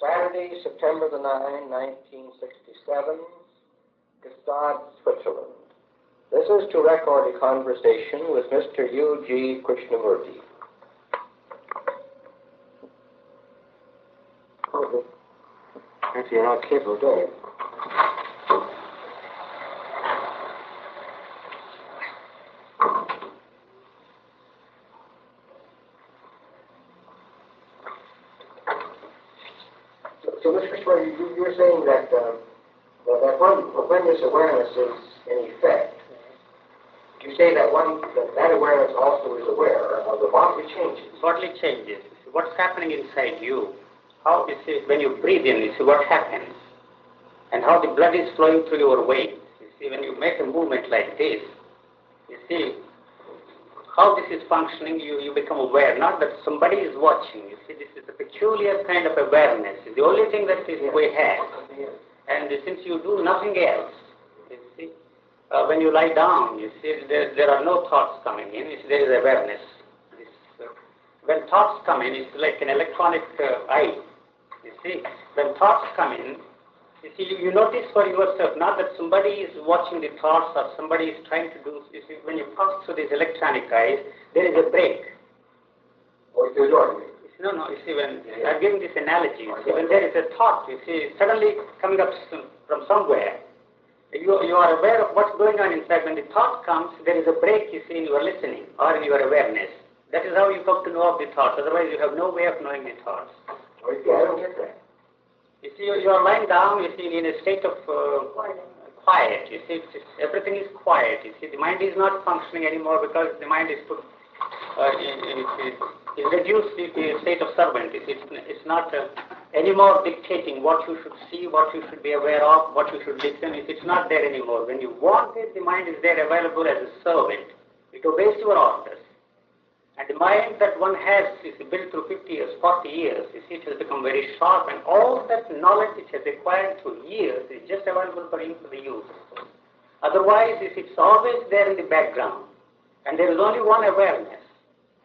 Saturday, September the 9th, 1967, Gstaad, Switzerland. This is to record a conversation with Mr. U.G. Krishnamurti. If you're not careful, don't you? So, Mr. Krishnamurti, you were saying that when this awareness is in effect, you say that that awareness also is aware of the bodily changes. Bodily changes. What's happening inside you? How you see, when you breathe in, you see what happens, and how the blood is flowing through your veins. You see, when you make a movement like this, you see how this is functioning. You become aware, not that somebody is watching. You see, this is a peculiar kind of awareness. It's the only thing that we have, and since you do nothing else, you see, when you lie down, you see, there are no thoughts coming in. You see, there is awareness. When thoughts come in, it's like an electronic eye. You see, when thoughts come in, you see, you notice for yourself, not that somebody is watching the thoughts or somebody is trying to do, you see, when you pass through these electronic eyes, there is a break. Or is there not? No, you see, when I'm giving this analogy, you see, when there is a thought, you see, suddenly coming up from somewhere, you are aware of what's going on inside. When the thought comes, there is a break, you see, in your listening or in your awareness. That is how you come to know of the thoughts. Otherwise, you have no way of knowing the thoughts. I don't get that. You see, you are lying down, you see, in a state of quiet. You see, everything is quiet. You see, the mind is not functioning anymore because the mind is put, is reduced to a state of servant. It's not anymore dictating what you should see, what you should be aware of, what you should listen. It's not there anymore. When you want it, the mind is there available as a servant. It obeys your orders. And the mind that one has is built through 50 years, 40 years, you see, it has become very sharp, and all that knowledge it has acquired through years is just available for you to the use. Otherwise, it's always there in the background, and there is only one awareness,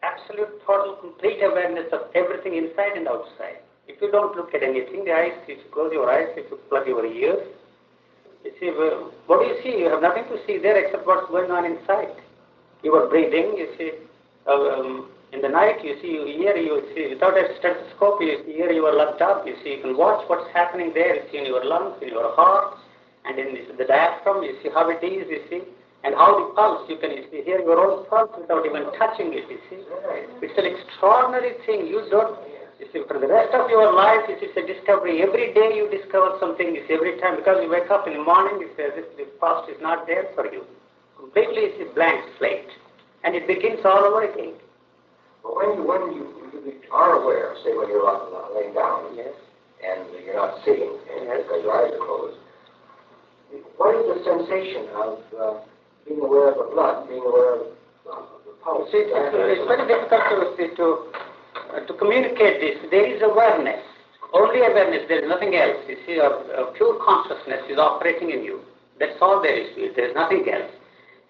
absolute, total, complete awareness of everything inside and outside. If you don't look at anything, the eyes, if you close your eyes, if you plug your ears, you see, what do you see? You have nothing to see there except what's going on inside. You are breathing, you see. In the night, you see, you hear, you see, without a stethoscope, you hear your lungs up, you see, you can watch what's happening there, you see, in your lungs, in your heart, and in the diaphragm, you see how it is, you see, and how the pulse, you can hear your own pulse without even touching it, you see. It's an extraordinary thing. You see, for the rest of your life, it's a discovery. Every day you discover something, you see, every time, because you wake up in the morning, it's as if the past is not there for you. Completely, it's a blank slate. And it begins all over again. But when you are aware, say when you're laying down, yes, and you're not sitting, and because your eyes are closed, what is the sensation of being aware of the blood, being aware of the pulse? See, it's very difficult to communicate this. There is awareness, only awareness. There is nothing else. You see, a pure consciousness is operating in you. That's all there is to it. There is nothing else.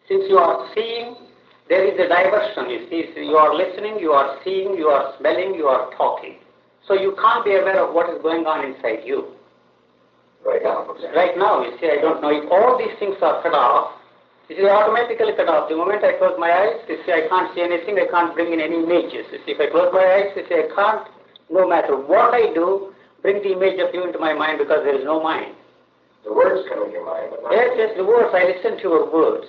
Since you are seeing, there is a diversion, you see. So you are listening, you are seeing, you are smelling, you are talking. So you can't be aware of what is going on inside you. Right now, for example. Right now, you see, I don't know. If all these things are cut off, you see, they automatically cut off. The moment I close my eyes, you see, I can't see anything, I can't bring in any images. You see, if I close my eyes, you see, I can't, no matter what I do, bring the image of you into my mind because there is no mind. The words come in your mind. But yes, the words, I listen to your words.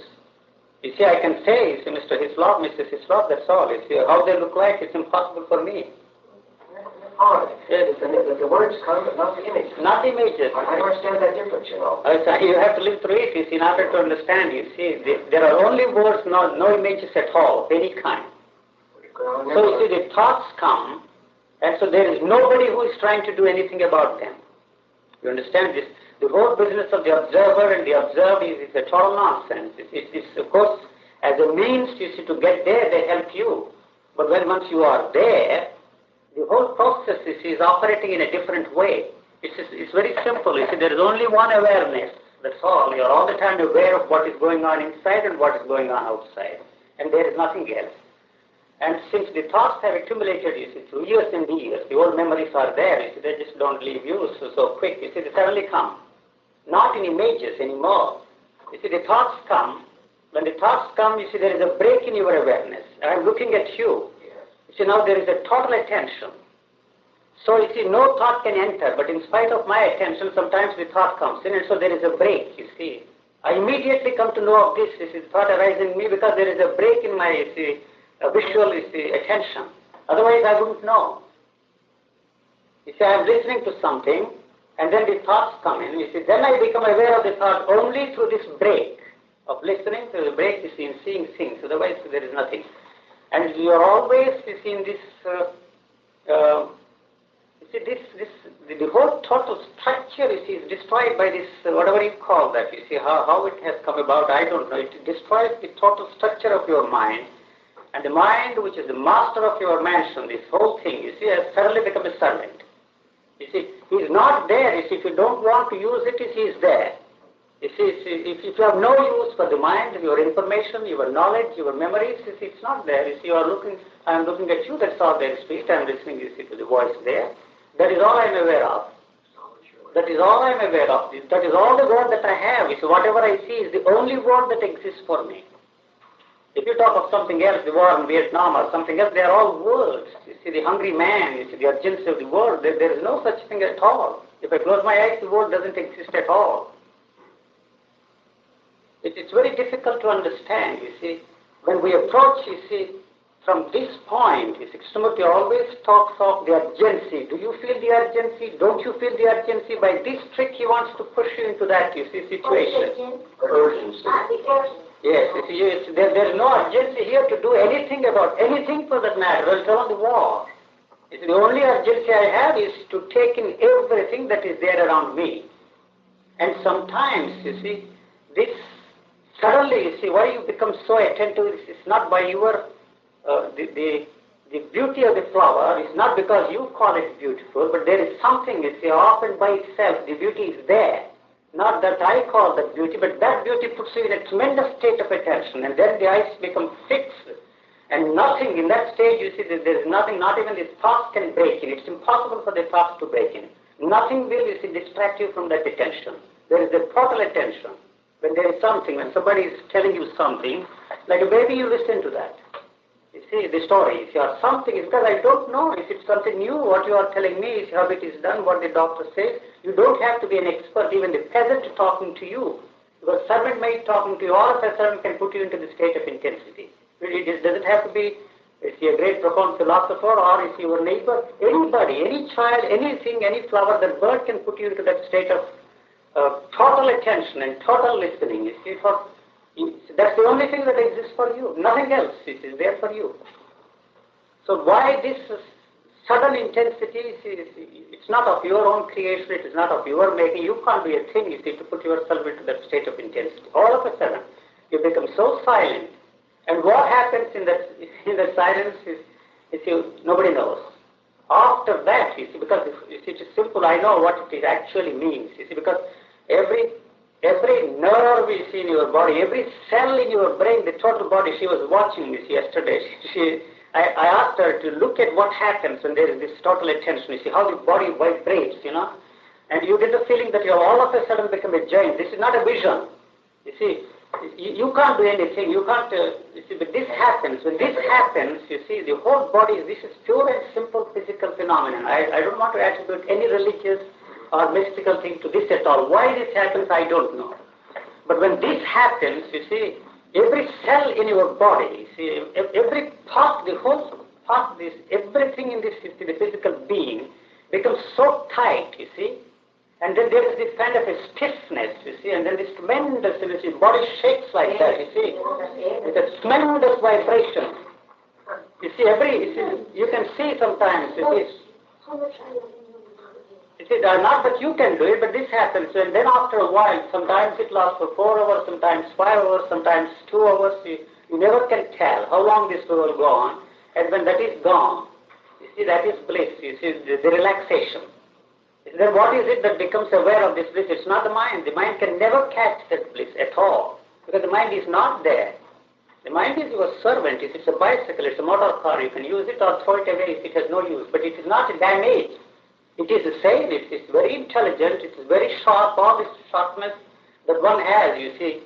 You see, I can say, you see, Mr. Hislop, Mrs. Hislop, that's all. You see, how they look like, it's impossible for me. Yes. The words come, but not the images. Not the images. I understand that difference, you know. So you have to live through it, you see, in order to understand. You see, there are only words, no images at all, of any kind. So you see, the thoughts come, and so there is nobody who is trying to do anything about them. You understand this? The whole business of the observer and the observed is a total nonsense. It's of course, as a means, you see, to get there, they help you. But when once you are there, the whole process is operating in a different way. It's very simple. You see, there is only one awareness. That's all. You are all the time aware of what is going on inside and what is going on outside. And there is nothing else. And since the thoughts have accumulated, you see, through years and years, the old memories are there, you see, they just don't leave you so quick. You see, they suddenly come. Not in images anymore. You see, the thoughts come. When the thoughts come, you see, there is a break in your awareness. I'm looking at you. You see, now there is a total attention. So, you see, no thought can enter, but in spite of my attention, sometimes the thought comes in, and so there is a break, you see. I immediately come to know of this, you see, the thought arises in me because there is a break in my, you see, visual, you see, attention. Otherwise, I wouldn't know. You see, I'm listening to something, and then the thoughts come in, you see, then I become aware of the thought only through this break of listening, through the break, you see, in seeing things. Otherwise, there is nothing. And you are always, you see, in this, you see, the whole total structure, you see, is destroyed by this, whatever you call that. You see, how it has come about, I don't know. It destroys the total structure of your mind. And the mind, which is the master of your mansion, this whole thing, you see, has suddenly become a servant. You see, he's not there. You see, if you don't want to use it, he's there. You see, if you have no use for the mind, your information, your knowledge, your memories, you see, it's not there. You see, I'm looking at you, that's all there is to it. I'm listening, you see, to the voice there. That is all I'm aware of. That is all I'm aware of. That is all the world that I have. You see, whatever I see is the only world that exists for me. If you talk of something else, the war in Vietnam or something else, they are all words. You see, the hungry man, you see, the urgency of the world, there is no such thing at all. If I close my eyes, the world doesn't exist at all. It's very difficult to understand, you see. When we approach, you see, from this point, you see, Krishnamurti always talks of the urgency. Do you feel the urgency? Don't you feel the urgency? By this trick, he wants to push you into that, you see, situation. Urgency. Yes, you see, there is no urgency here to do anything about anything for that matter, else on the war. You see, the only urgency I have is to take in everything that is there around me. And sometimes, you see, this suddenly, you see, why you become so attentive, it's not by your, the beauty of the flower is not because you call it beautiful, but there is something, you see, often by itself, the beauty is there. Not that I call that beauty, but that beauty puts you in a tremendous state of attention, and then the eyes become fixed, and nothing in that stage, you see, there is nothing, not even the thoughts can break in. It's impossible for the thoughts to break in. Nothing will, you see, distract you from that attention. There is a total attention. When there is something, when somebody is telling you something, like a baby, you listen to that. You see, the story, if you are something, it's because I don't know if it's something new, what you are telling me is how it is done, what the doctor says. You don't have to be an expert, even the peasant talking to you. Because servant maid talking to you, all of a sudden can put you into the state of intensity. It doesn't have to be, is he a great profound philosopher, or is he your neighbor? Anybody, any child, anything, any flower, that bird can put you into that state of total attention and total listening. You see, that's the only thing that exists for you. Nothing else is there for you. So why this sudden intensity? It's not of your own creation. It is not of your making. You can't do a thing, you see, to put yourself into that state of intensity. All of a sudden, you become so silent. And what happens in that silence is, you see, nobody knows. After that, you see, because it is simple, I know what it actually means. You see, because every nerve you see in your body, every cell in your brain, the total body, she was watching this yesterday. I asked her to look at what happens when there is this total attention. You see how the body vibrates, you know. And you get the feeling that you all of a sudden become a giant. This is not a vision. You see, you can't do anything. You can't, you see, but this happens. When this happens, you see, the whole body, this is pure and simple physical phenomenon. I don't want to attribute any religious or mystical thing to this at all. Why this happens, I don't know. But when this happens, you see, every cell in your body, you see, every part, the whole part, this, everything in this, the physical being becomes so tight, you see, and then there is this kind of a stiffness, you see, and then this tremendous, you see, body shakes like that, you see. It's a tremendous vibration. You see, you can see sometimes, you see. You see, not that you can do it, but this happens, and then after a while, sometimes it lasts for 4 hours, sometimes 5 hours, sometimes 2 hours. You never can tell how long this will go on, and when that is gone, you see, that is bliss, you see, the relaxation. Then what is it that becomes aware of this bliss? It's not the mind. The mind can never catch that bliss at all, because the mind is not there. The mind is your servant. If it's a bicycle, it's a motor car, you can use it or throw it away if it has no use. But it is not damaged. It is sane, it is very intelligent, it is very sharp, all this sharpness that one has, you see,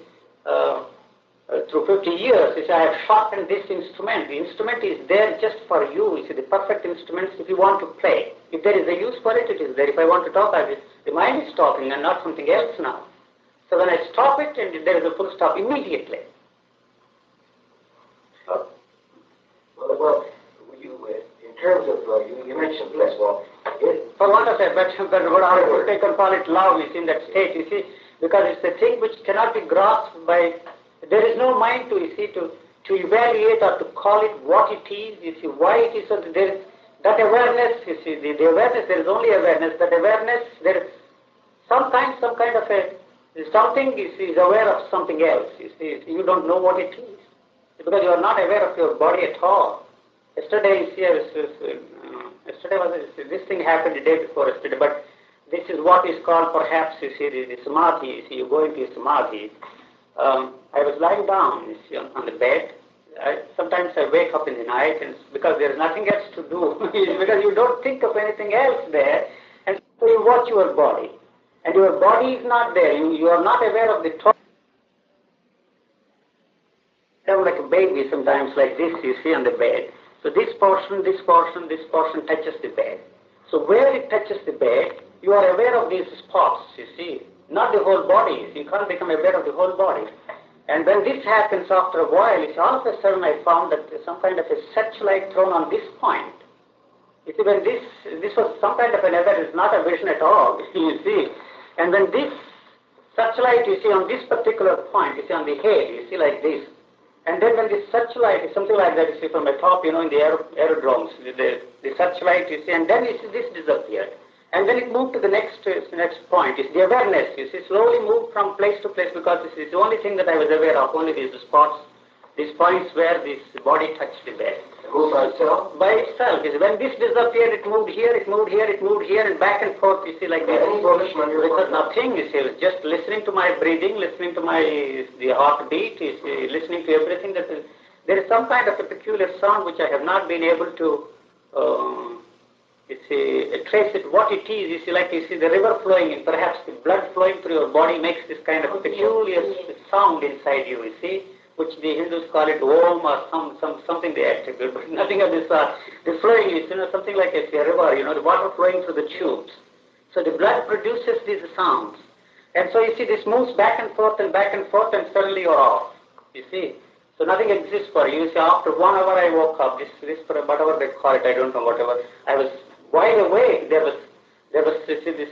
through 50 years, you see, I have sharpened this instrument. The instrument is there just for you see, the perfect instruments if you want to play. If there is a use for it, it is there. If I want to talk, the mind is talking and not something else now. So when I stop it, and there is a full stop immediately. Well, in terms of, you mentioned bliss, for want of a better word, I would take and call it love, is in that state, you see, because it's a thing which cannot be grasped by, there is no mind to, you see, to evaluate or to call it what it is, you see, why it is, so there is that awareness, you see, the awareness, there is only awareness, that awareness, there is sometimes some kind of a, something is aware of something else, you see, you don't know what it is, because you are not aware of your body at all. Yesterday, you see, this thing happened the day before yesterday, but this is what is called perhaps, you see, the samadhi, you see, you go into samadhi. I was lying down, you see, on the bed. Sometimes I wake up in the night, and because there is nothing else to do, because you don't think of anything else there, and so you watch your body. And your body is not there, you are not aware of the thought. Like a baby sometimes like this, you see, on the bed. So this portion touches the bed. So where it touches the bed, you are aware of these spots, you see, not the whole body. You can't become aware of the whole body. And when this happens after a while, you see, all of a sudden I found that there's some kind of a searchlight thrown on this point. You see, when this was some kind of an awareness, not a vision at all, you see. And when this searchlight, you see, on this particular point, you see, on the head, you see, like this. And then when this searchlight is something like that, you see, from the top, you know, in the aerodromes, the searchlight, you see, and then you see this disappeared. And then it moved to the next point. It's the awareness, you see, slowly moved from place to place, because this is the only thing that I was aware of, only these spots, these points where this body touched the bed. Moved by itself? By itself. You see, when this disappeared, it moved here, it moved here, it moved here, and back and forth, you see, like this. Any volition on your part? Nothing, you see, I was just listening to my breathing, listening to the heartbeat, you see, listening to everything. There is some kind of a peculiar sound which I have not been able to, you see, trace it, what it is, you see, like you see the river flowing, and perhaps the blood flowing through your body makes this kind of peculiar sound inside you, you see, which the Hindus call it Om or something they attribute, but nothing of this sort. The flowing is, you know, something like a river, you know, the water flowing through the tubes. So the blood produces these sounds. And so you see this moves back and forth, and suddenly you're off, you see. So nothing exists for you. You see, after 1 hour I woke up, this whatever they call it, I don't know, whatever. I was wide awake. There was you see, this,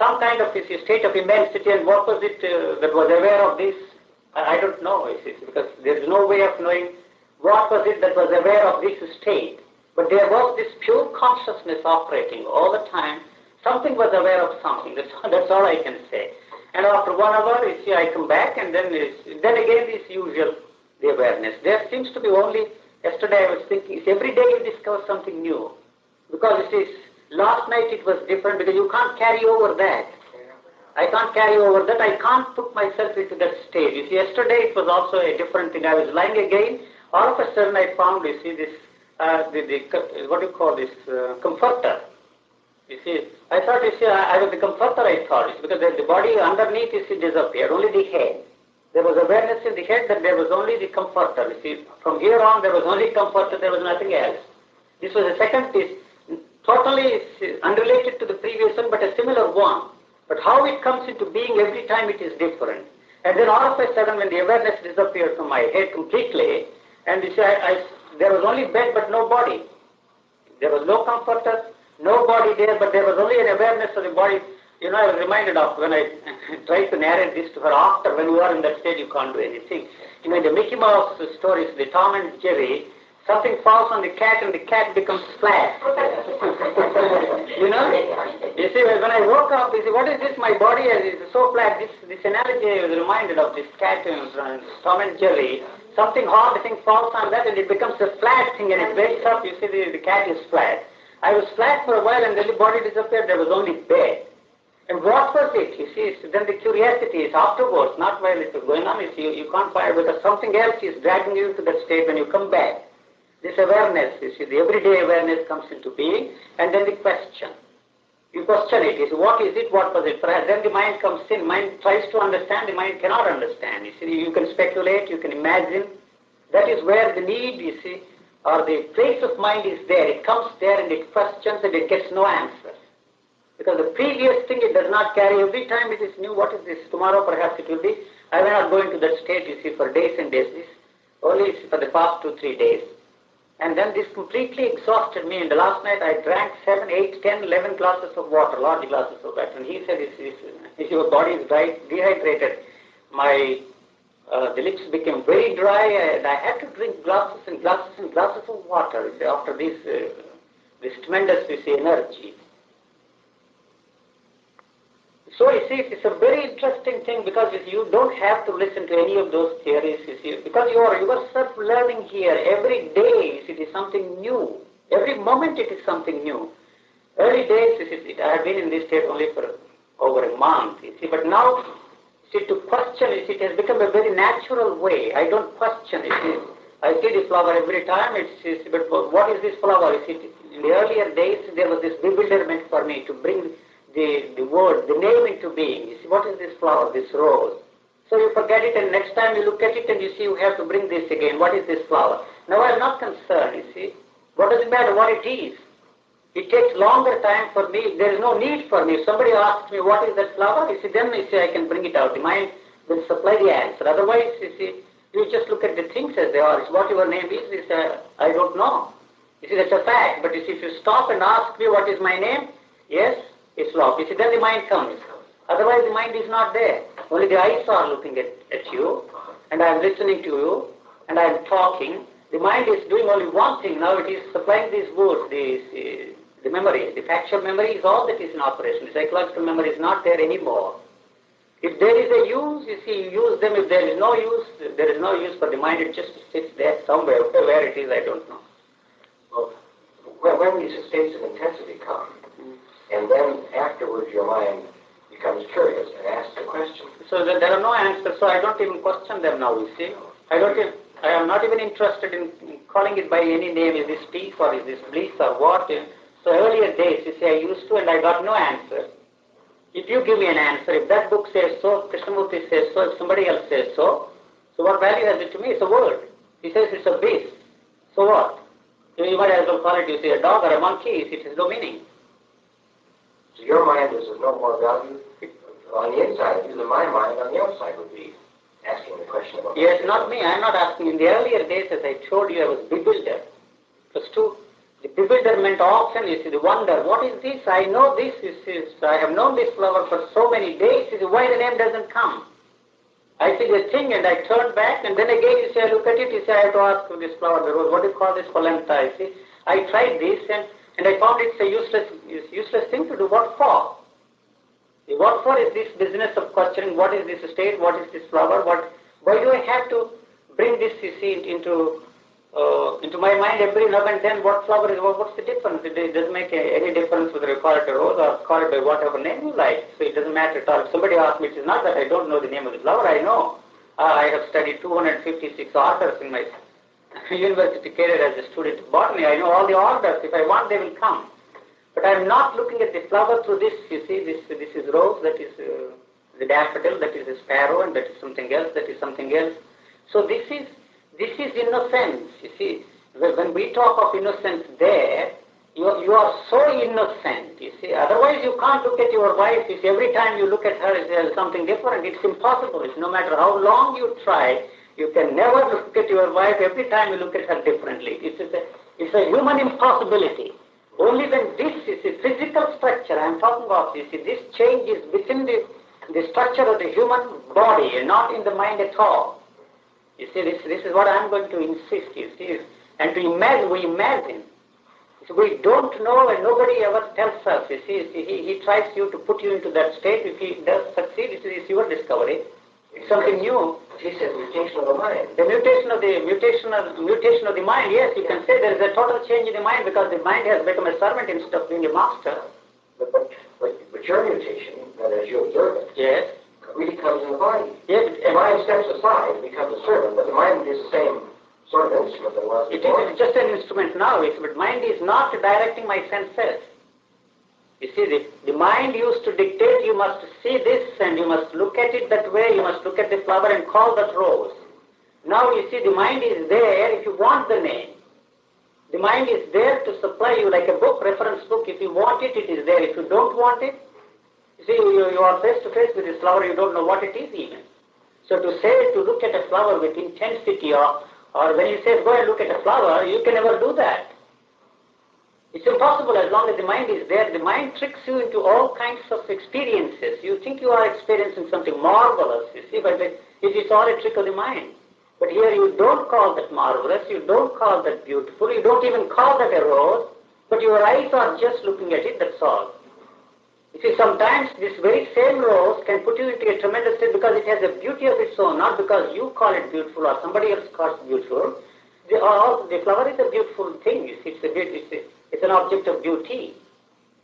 some kind of state of immensity, and what was it that was aware of this? I don't know, you see, because there is no way of knowing what was it that was aware of this state. But there was this pure consciousness operating all the time. Something was aware of something. That's all I can say. And after 1 hour, you see, I come back, and then again this usual the awareness. There seems to be only. Yesterday I was thinking, every day you discover something new, because you see, last night it was different, because you can't carry over that. I can't carry over that. I can't put myself into that state. You see, yesterday it was also a different thing. I was lying again. All of a sudden I found, you see, this, what do you call this, comforter. You see, I thought, you see, I was the comforter, I thought, because the body underneath, you see, disappeared, only the head. There was awareness in the head that there was only the comforter. You see, from here on there was only comforter, there was nothing else. This was a second piece, totally unrelated to the previous one, but a similar one. But how it comes into being every time it is different. And then all of a sudden when the awareness disappeared from my head completely, and you see, there was only bed but no body. There was no comforter, no body there, but there was only an awareness of the body. You know, I was reminded of when I tried to narrate this to her, after, when you are in that state you can't do anything. You know, in the Mickey Mouse stories, the Tom and Jerry, something falls on the cat and the cat becomes flat. You know? You see, when I woke up, you see, what is this? My body is so flat. This analogy I was reminded of, this cat and Tom and Jerry. Something hard thing falls on that and it becomes a flat thing, and it wakes up, you see, the cat is flat. I was flat for a while, and then the body disappeared. There was only bed. And what was it? You see, then the curiosity is afterwards, not while it was going on. You see, you can't find, because something else is dragging you to that state when you come back. This awareness, you see, the everyday awareness comes into being, and then the question. You question it. You see, what is it? What was it? Then the mind comes in. Mind tries to understand. The mind cannot understand. You see, you can speculate. You can imagine. That is where the need, you see, or the place of mind is there. It comes there and it questions and it gets no answer. Because the previous thing it does not carry. Every time it is new. What is this? Tomorrow perhaps it will be. I may not go into that state, you see, for days and days. This only for the past 2-3 days. And then this completely exhausted me. And the last night I drank 7, 8, 10, 11 glasses of water, large glasses of water. And he said, if your body is dehydrated, the lips became very dry, and I had to drink glasses and glasses and glasses of water after this tremendous, you see, energy. So you see, it's a very interesting thing, because you don't have to listen to any of those theories, you see, because you are yourself learning here. Every day it is something new. Every moment it is something new. Early days, I have been in this state only for over a month, you see, but now, see, to question, you see, it has become a very natural way. I don't question it. I see the flower every time, but what is this flower? You see, in the earlier days, there was this bewilderment for me to bring the word, the name into being. You see, what is this flower, this rose? So you forget it, and next time you look at it and you see you have to bring this again. What is this flower? Now I am not concerned, you see. What does it matter what it is? It takes longer time for me. There is no need for me. If somebody asks me what is that flower, you see, then you see I can bring it out. The mind will supply the answer. Otherwise, you see, you just look at the things as they are. It's what your name is, I don't know. You see, that's a fact. But you see, if you stop and ask me what is my name, yes, it's locked. You see, then the mind comes. Otherwise, the mind is not there. Only the eyes are looking at you, and I am listening to you, and I am talking. The mind is doing only one thing. Now it is supplying these words, the memory. The factual memory is all that is in operation. The psychological memory is not there anymore. If there is a use, you see, you use them. If there is no use, there is no use for the mind. It just sits there somewhere. Where it is, I don't know. Well, when these states of intensity come, and then afterwards your mind becomes curious and asks a question. So there are no answers, so I don't even question them now, you see. I am not even interested in calling it by any name. Is this peace or is this bliss or what? So earlier days, you see, I used to and I got no answer. If you give me an answer, if that book says so, Krishnamurti says so, if somebody else says so, so what value has it to me? It's a word. He says it's a beast. So what? You might as well call it, you see, a dog or a monkey. It has no meaning. So your mind is of no more value on the inside of you than my mind on the outside would be asking the question about. Yes, not me. I'm not asking. In the earlier days, as I told you, I was bewildered. It was the bewilderment often, you see, the wonder. What is this? I know this. I have known this flower for so many days. You see, why the name doesn't come? I see the thing and I turn back, and then again, you see, I look at it. You see, I have to ask for this flower, the rose. What do you call this? Polenta. You see, I tried this and I found it's a useless thing to do. What for? What for is this business of questioning? What is this state? What is this flower? Why do I have to bring this, you see, into my mind every now and then? What flower is? What's the difference? It doesn't make any difference whether you call it a rose or call it by whatever name you like. So it doesn't matter at all. If somebody asks me, it is not that I don't know the name of the flower. I know. I have studied 256 orders in my university career as a student of botany. I know all the orders. If I want, they will come. But I am not looking at the flower through this. You see, this is rose, that is the daffodil, that is a sparrow, and that is something else, that is something else. So this is innocence. You see, when we talk of innocence there, you are so innocent. You see, otherwise you can't look at your wife. You see, every time you look at her, there is something different. It's impossible. It's no matter how long you try, you can never look at your wife. Every time you look at her differently. It's a human impossibility. Only when this is a physical structure I'm talking of, you see, this change is within the structure of the human body and not in the mind at all. You see, this is what I'm going to insist, you see. And to imagine, we imagine. So we don't know and nobody ever tells us, you see. He tries to put you into that state. If he does succeed, it is your discovery. It's something new. He said mutation of the mind. The mutation of the mind, yes, you can say there is a total change in the mind because the mind has become a servant instead of being a master. But your mutation, that as you observe it, Yes. really comes in the body. Yes. The mind steps aside and becomes a servant, but the mind is the same sort of instrument that it was It before. is just an instrument now, but mind is not directing my senses. You see, the mind used to dictate, you must see this and you must look at it that way, you must look at the flower and call that rose. Now you see, the mind is there if you want the name. The mind is there to supply you like a book, reference book. If you want it, it is there. If you don't want it, you see, you are face to face with this flower, you don't know what it is even. So to say, to look at a flower with intensity, or when you say, go and look at a flower, you can never do that. It's impossible as long as the mind is there. The mind tricks you into all kinds of experiences. You think you are experiencing something marvelous, you see, but it is all a trick of the mind. But here you don't call that marvelous, you don't call that beautiful, you don't even call that a rose, but your eyes are just looking at it, that's all. You see, sometimes this very same rose can put you into a tremendous state because it has a beauty of its own, not because you call it beautiful or somebody else calls it beautiful. The flower is a beautiful thing, you see, it's an object of beauty.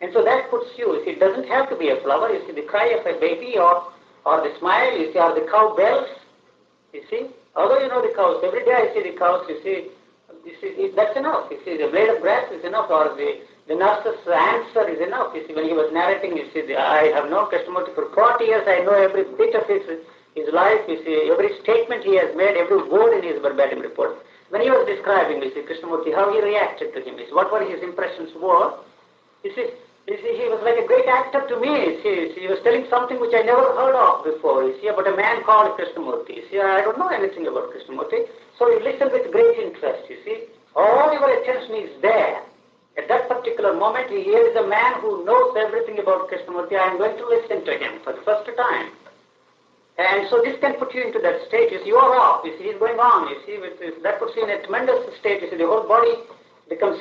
And so that puts you see, it doesn't have to be a flower, you see, the cry of a baby or the smile, you see, or the cow bells, you see. Although you know the cows, every day I see the cows, you see that's enough. You see, the blade of grass is enough, or the nurse's answer is enough. You see, when he was narrating, you see, I have known Krishnamurti for 40 years, I know every bit of his life, you see, every statement he has made, every word in his verbatim report. When he was describing, you see, Krishnamurti, how he reacted to him, you see, what were his impressions were, you see, he was like a great actor to me. He was telling something which I never heard of before, you see, about a man called Krishnamurti. You see, I don't know anything about Krishnamurti. So you listen with great interest, you see. All your attention is there. At that particular moment, here is a man who knows everything about Krishnamurti. I am going to listen to him for the first time. And so this can put you into that state. You see, you are off. You see, he's going on. You see, that puts you in a tremendous state. You see, the whole body becomes,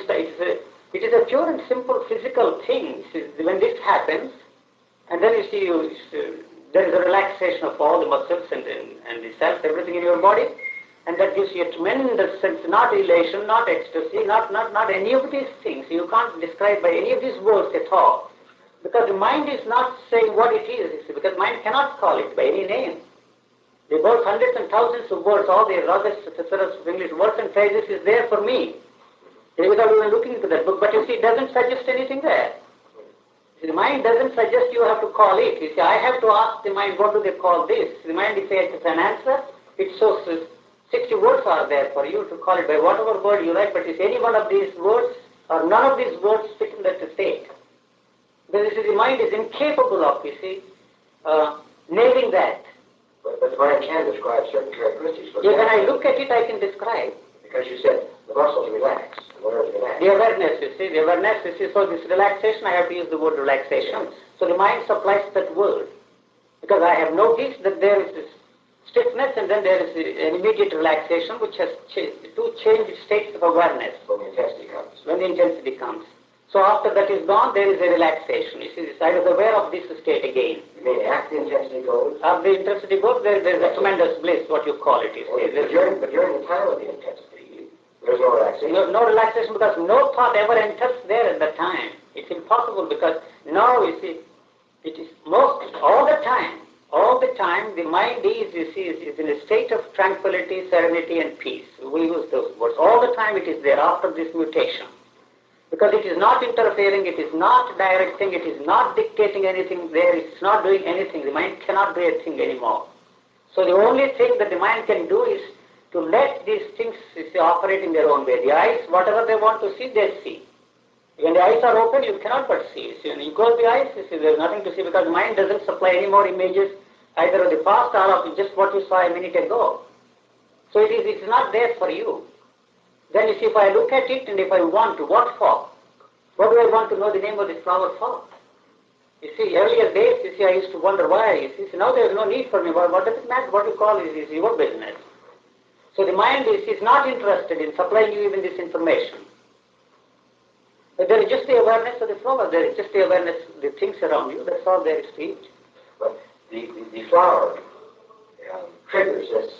it is a pure and simple physical thing. When this happens, and then you see, there is a relaxation of all the muscles and the cells, everything in your body, and that gives you a tremendous sense, not elation, not ecstasy, not any of these things. You can't describe by any of these words at all, because the mind is not saying what it is, because mind cannot call it by any name. The words, hundreds and thousands of words, all the rugged thesaurus of English words and phrases is there for me, without even looking into that book. But you see, it doesn't suggest anything there. See, the mind doesn't suggest you have to call it. You see, I have to ask the mind, what do they call this? The mind, if it has an answer, it shows 60 words are there for you to call it by whatever word you like, but is any one of these words or none of these words fit in that state? Because you see, the mind is incapable of, you see, nailing that. But the mind can describe certain characteristics. Yeah, when I look at it, I can describe. Because you said the muscles relax. The awareness, you see, so this relaxation, I have to use the word relaxation. So the mind supplies that word. Because I have noticed that there is this stiffness and then there is an immediate relaxation which has two changed states of awareness. When the intensity comes. So after that is gone, there is a relaxation. You see, I was aware of this state again. You mean after the intensity goes? After the intensity goes, there is a tremendous bliss, what you call it. You see. But during the time of the intensity, there's no relaxation. No relaxation, because no thought ever enters there at that time. It's impossible, because now, you see, it is all the time, the mind is, you see, is in a state of tranquility, serenity and peace. We use those words. All the time it is there after this mutation. Because it is not interfering, it is not directing, it is not dictating anything there, it's not doing anything. The mind cannot do a thing anymore. So the only thing that the mind can do is to let these things operate in their own way. The eyes, whatever they want to see, they see. When the eyes are open, you cannot but see. When you close the eyes, there's nothing to see, because the mind doesn't supply any more images, either of the past or of just what you saw a minute ago. So it is not there for you. Then you see, if I look at it and if I want to, what for? What do I want to know the name of this flower for? You see, earlier days, you see, I used to wonder why. You see, so now there is no need for me. What does it matter? What you call is your business. So the mind is not interested in supplying you even this information. But there is just the awareness of the flower. There is just the awareness of the things around you. That's all there is to it. But the flower triggers this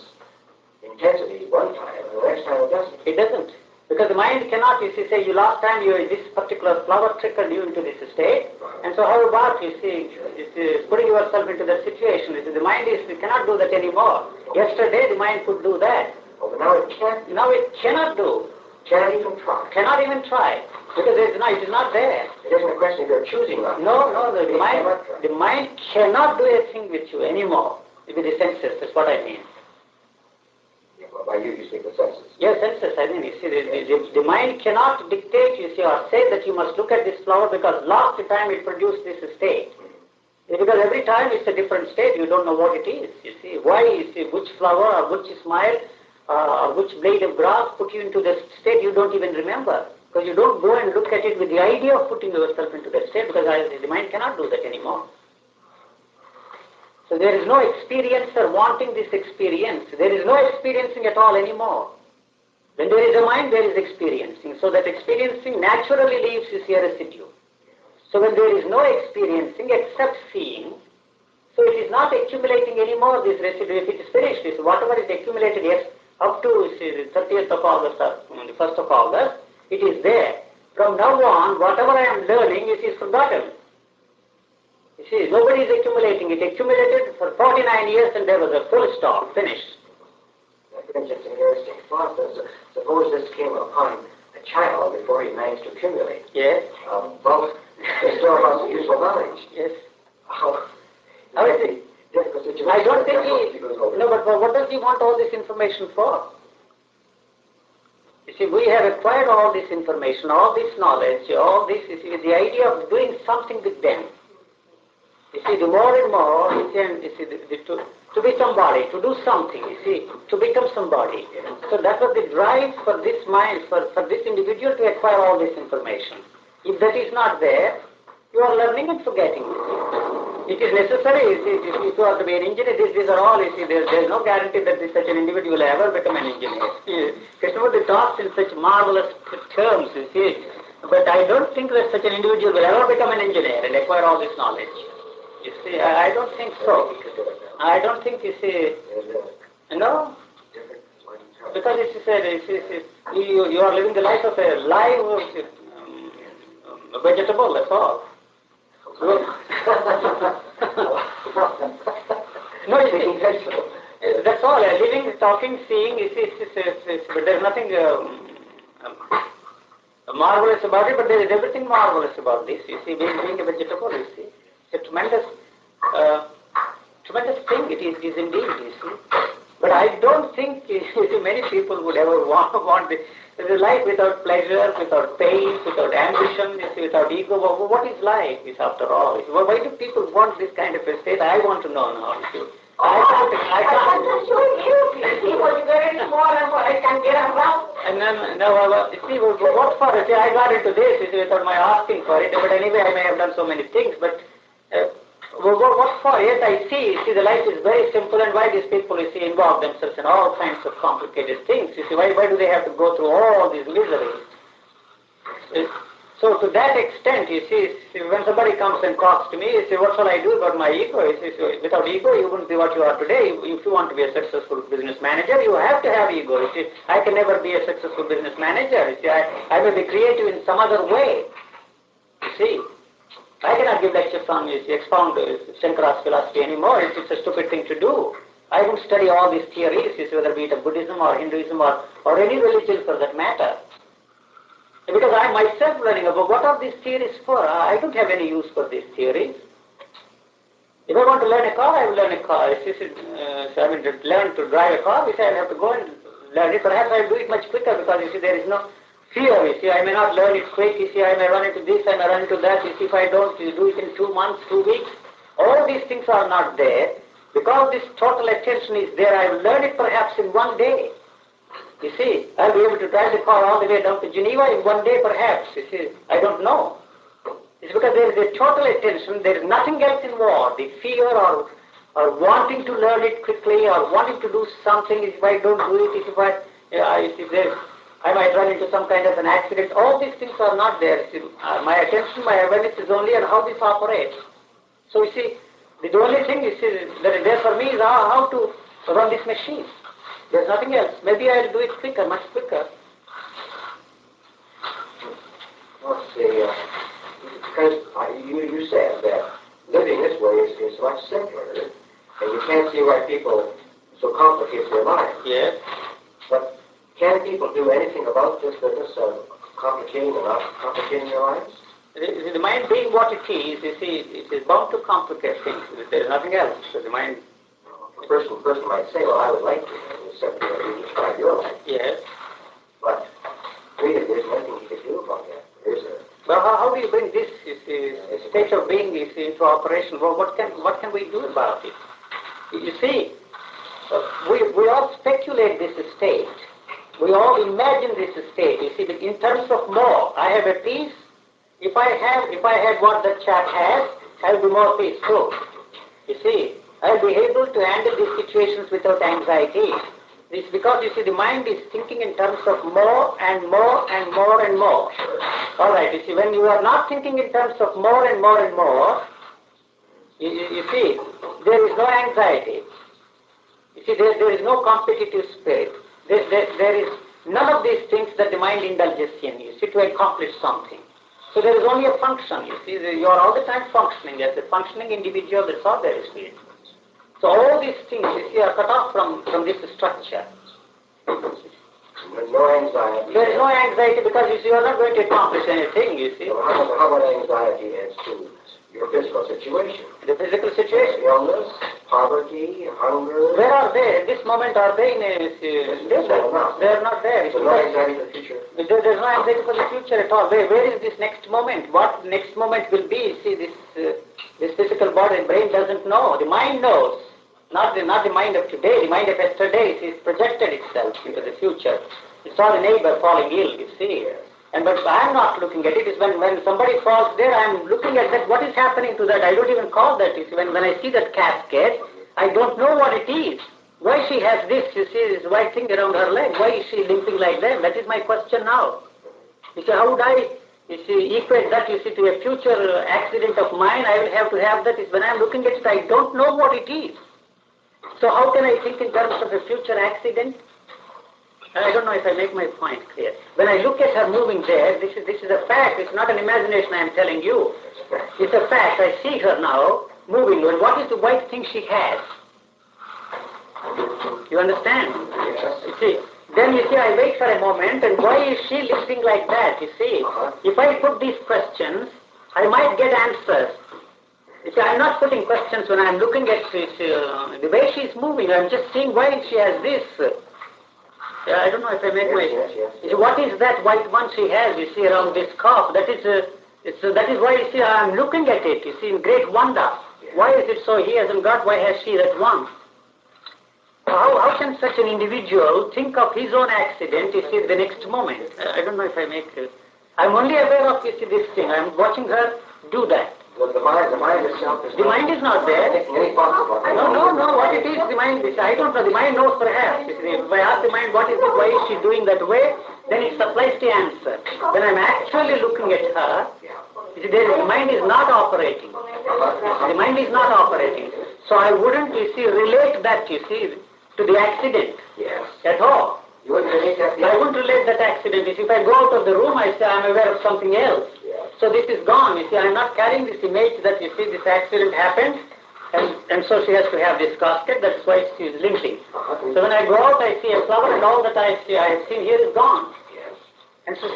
intensity one time, and the next time it doesn't. It doesn't. Because the mind cannot, you see, say, you last time this particular flower trickled you into this state, and so how about, you see, putting yourself into that situation? You see, the mind cannot do that anymore. Yesterday the mind could do that. Oh, but now it can't. Now it cannot do. Cannot even try. Cannot even try. Because it is not there. It isn't a question of your choosing not to. No, the mind cannot do a thing with you anymore. With the senses, that's what I mean. Yeah, well, by you speak the senses. Yes, senses, I mean, you see, the mind cannot dictate, you see, or say that you must look at this flower because last time it produced this state. Because every time it's a different state, you don't know what it is, you see. Why, you see, which flower or which smile or which blade of grass put you into this state, you don't even remember. Because you don't go and look at it with the idea of putting yourself into that state, because the mind cannot do that anymore. So there is no experiencer wanting this experience. There is no experiencing at all anymore. When there is a mind, there is experiencing. So that experiencing naturally leaves you see a residue. So when there is no experiencing except seeing, so it is not accumulating anymore this residue. If it is finished, whatever is accumulated up to the 30th of August or the 1st of August, it is there. From now on, whatever I am learning, it is forgotten. You see, nobody is accumulating. It accumulated for 49 years and there was a full stop, finished. That's an interesting thought. Suppose this came upon a child before he managed to accumulate. Yes. Well, the storehouse of useful knowledge. Yes. How is it? I don't think no, but what does he want all this information for? You see, we have acquired all this information, all this knowledge, all this, you see, with the idea of doing something with them. You see, the more and more, you see, to be somebody, to do something, you see, to become somebody. So that was the drive for this mind, for this individual to acquire all this information. If that is not there, you are learning and forgetting. It is necessary, you see, if you are to be an engineer, these are all, you see, there is no guarantee that such an individual will ever become an engineer. Krishnamurti talks in such marvelous terms, you see, but I don't think that such an individual will ever become an engineer and acquire all this knowledge. You see, I don't think so. I don't think, you see, no, because you are living the life of a live vegetable, that's all. No, you see, that's all. Living, talking, seeing, but there's nothing marvelous about it, but there is everything marvelous about this. You see, being a vegetable, you see. It's a tremendous thing it is indeed, you see. But I don't think many people would ever want this. There is life without pleasure, without pain, without ambition, you see, without ego. What is life, after all? Why do people want this kind of a state? I want to know now. You see. I'm not sure you see what you very small and what I can get around. And then, you see, what for? See, I got into this, you see, without my asking for it. But anyway, I may have done so many things, but what for? Yet I see, the life is very simple, and why these people, you see, involve themselves in all kinds of complicated things? You see, why do they have to go through all these miseries? So to that extent, you see, when somebody comes and talks to me, you say, what shall I do about my ego? You see, so without ego, you wouldn't be what you are today. If you want to be a successful business manager, you have to have ego. You see, I can never be a successful business manager. You see, I may be creative in some other way. You see, I cannot give lectures on, you see, expound Shankara's philosophy anymore. It's a stupid thing to do. I won't study all these theories, you see, whether be it Buddhism or Hinduism or any religion for that matter. Because I myself learning about what are these theories for. I don't have any use for these theories. If I want to learn a car, I will learn a car. To learn to drive a car, I have to go and learn it. Perhaps I will do it much quicker because, you see, there is no fear. You see, I may not learn it quick. You see, I may run into this, I may run into that. You see, if I don't do it in 2 months, 2 weeks, all these things are not there. Because this total attention is there, I will learn it perhaps in 1 day. You see, I'll be able to drive the car all the way down to Geneva in 1 day perhaps. You see, I don't know. It's because there is a total attention, there is nothing else involved. The fear or wanting to learn it quickly or wanting to do something, if I don't do it, I might run into some kind of an accident. All these things are not there. See, my attention, my awareness is only on how this operates. So you see, the only thing you see that is there for me is how to run this machine. There's nothing else. Maybe I'll do it quicker, much quicker. Let's see, because you said that living this way is much simpler, and you can't see why people so complicate their lives. Yes. But can people do anything about this business of complicating or not complicating their lives? The mind being what it is, you see, it is bound to complicate things. There is nothing else. So the mind... A person might say, well, I would like to accept you describe your life. Yes. But really, there's nothing you can do about that. There's a... Well, how do you bring this state of being into operation? Well, what can we do about it? You see, we all speculate this state. We all imagine this state. You see, in terms of more, I have a peace. If I had what that chap has, I'll be more peaceful. You see, I'll be able to handle these situations without anxiety. It's because, you see, the mind is thinking in terms of more and more and more and more. All right, you see, when you are not thinking in terms of more and more and more, you see, there is no anxiety. You see, there is no competitive spirit. There is none of these things that the mind indulges in, you see, to accomplish something. So there is only a function, you see, you are all the time functioning as a functioning individual, that's all there is to it. So all these things, you see, are cut off from this structure. There's no anxiety. There is no anxiety because, you see, you are not going to accomplish anything, you see. So how about anxiety as to your physical situation? The physical situation. Illness, poverty, hunger. Where are they? At this moment, are they in a... They are not there. So no anxiety for the future? There is no anxiety for the future at all. Where is this next moment? What next moment will be? See, this physical body, the brain doesn't know. The mind knows. Not the mind of today. The mind of yesterday is projected itself into the future. It saw the neighbor falling ill, you see. But I am not looking at it. It's when somebody falls there, I am looking at that. What is happening to that? I don't even call that. You see, when I see that casket, I don't know what it is. Why she has this, you see, this white thing around her leg. Why is she limping like that? That is my question now. You see, how would I, you see, equate that, you see, to a future accident of mine? I will have to have that. When I am looking at it, I don't know what it is. So how can I think in terms of a future accident? I don't know if I make my point clear. When I look at her moving there, this is a fact. It's not an imagination I am telling you. It's a fact. I see her now moving. And what is the white thing she has? You understand? Yes. You see, then you see, I wait for a moment, and why is she limping like that? You see, if I put these questions, I might get answers. You see, I'm not putting questions when I'm looking at this, the way she's moving. I'm just seeing why she has this. I don't know if I make my... Yes. What is that white one she has, you see, around this cuff? That is why, you see, I'm looking at it, you see, in great wonder. Why is it so he hasn't got, why has she that one? How can such an individual think of his own accident, you see, the next moment? I don't know if I make... I'm only aware of, you see, this thing. I'm watching her do that. Well, the mind itself is... The mind is not there. Any thoughts about it? No, what it is, the mind, I don't know, the mind knows perhaps. If I ask the mind, what is it, why is she doing that way, then it supplies the answer. When I'm actually looking at her, you see, the mind is not operating. The mind is not operating. So I wouldn't, you see, relate that, you see, to the accident at all. You wouldn't relate that? I wouldn't relate that accident. If I go out of the room, I say I'm aware of something else. So this is gone. You see, I'm not carrying this image that, you see, this accident happened, and so she has to have this casket. That's why she's limping. So when I go out, I see a flower, and all that I have seen here is gone. And so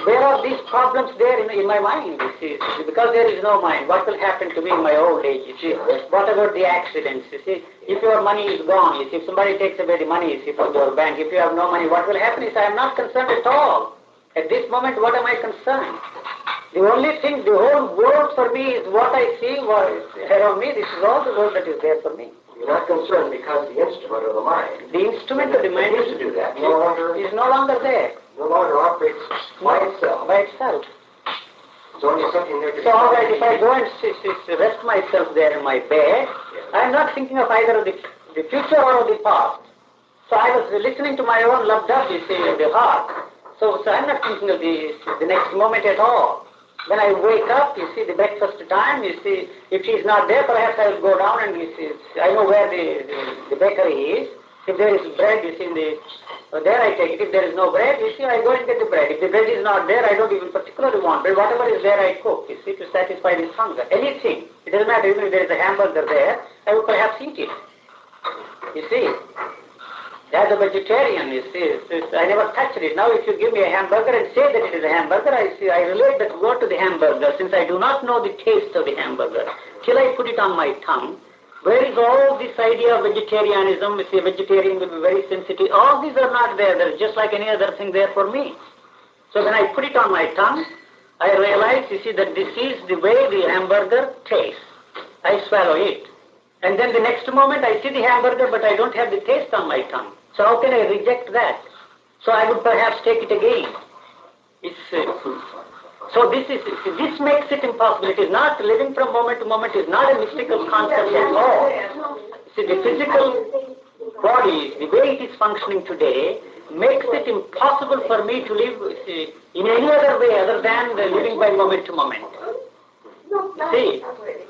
where are these problems there in my mind? You see, because there is no mind. What will happen to me in my old age? You see, what about the accidents? You see, if your money is gone, you see, if somebody takes away the money, you see, from your bank, if you have no money, what will happen is I am not concerned at all. At this moment, what am I concerned? The only thing, the whole world for me is what I see around me. This is all the world that is there for me. You're not concerned because the instrument of the mind... The instrument of the mind used to do that. is no longer there. No longer operates by itself. By itself. It's only something there to... So all right, if I go and rest myself there in my bed, I'm not thinking of either of the future or of the past. So I was listening to my own loved up, you see, in the heart. So I'm not thinking of the next moment at all. When I wake up, you see, the breakfast time, you see, if she's not there, perhaps I will go down and, you see, I know where the bakery is. If there is bread, you see, there I take it. If there is no bread, you see, I go and get the bread. If the bread is not there, I don't even particularly want bread. Whatever is there, I cook, you see, to satisfy this hunger. Anything. It doesn't matter, even if there is a hamburger there, I would perhaps eat it. You see. As a vegetarian, you see, I never touched it. Now if you give me a hamburger and say that it is a hamburger, I relate that word to the hamburger, since I do not know the taste of the hamburger. Till I put it on my tongue, where is all this idea of vegetarianism? You see, a vegetarian will be very sensitive. All these are not there. They're just like any other thing there for me. So when I put it on my tongue, I realize, you see, that this is the way the hamburger tastes. I swallow it. And then the next moment I see the hamburger, but I don't have the taste on my tongue. So how can I reject that? So I would perhaps take it again. So this makes it impossible. It is not living from moment to moment. It is not a mystical concept at all. See, the physical body, the way it is functioning today, makes it impossible for me to live in any other way other than living by moment to moment. See,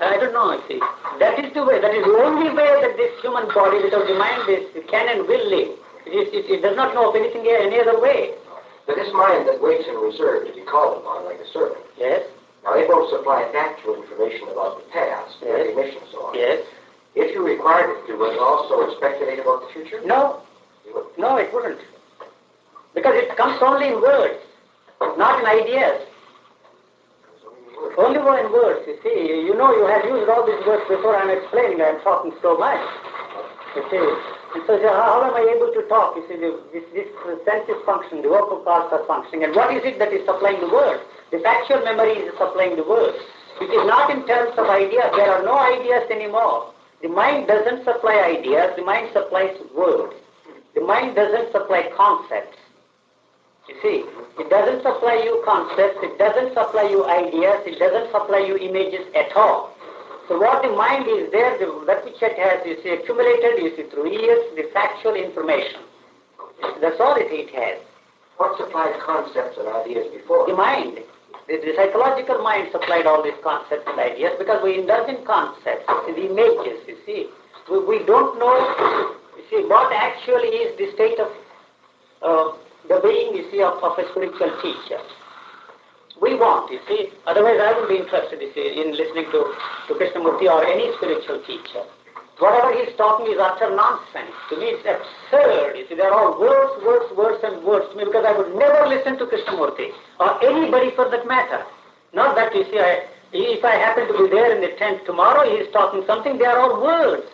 I don't know, see. That is the way, that is the only way that this human body without the mind can and will live. It does not know of anything any other way. But this mind that waits in reserve to be called upon like a servant. Yes. Now they both supply factual information about the past, the recognition and so on. Yes. If you required it to, would it also speculate about the future? No. No, it wouldn't. Because it comes only in words, not in ideas. Only in words, you see. You know, you have used all these words before. I'm explaining. I'm talking so much. You see. And so how am I able to talk? You see, this sense is functioning, the vocal parts are functioning. And what is it that is supplying the words? The factual memory is supplying the words. It is not in terms of ideas. There are no ideas anymore. The mind doesn't supply ideas. The mind supplies words. The mind doesn't supply concepts. You see, it doesn't supply you concepts, it doesn't supply you ideas, it doesn't supply you images at all. So what the mind is there, that which it has, you see, accumulated, you see, through years, the factual information. That's all it has. What supplied concepts and ideas before? The mind. The psychological mind supplied all these concepts and ideas because we indulge in concepts, the images, you see. We don't know, you see, what actually is the state of the being, you see, of a spiritual teacher. We want, you see, otherwise I would be interested, you see, in listening to Krishnamurti or any spiritual teacher. Whatever he's talking is utter nonsense. To me it's absurd, you see, they're all words and words to me because I would never listen to Krishnamurti or anybody for that matter. Not that, you see, if I happen to be there in the tent tomorrow, he's talking something, they are all words.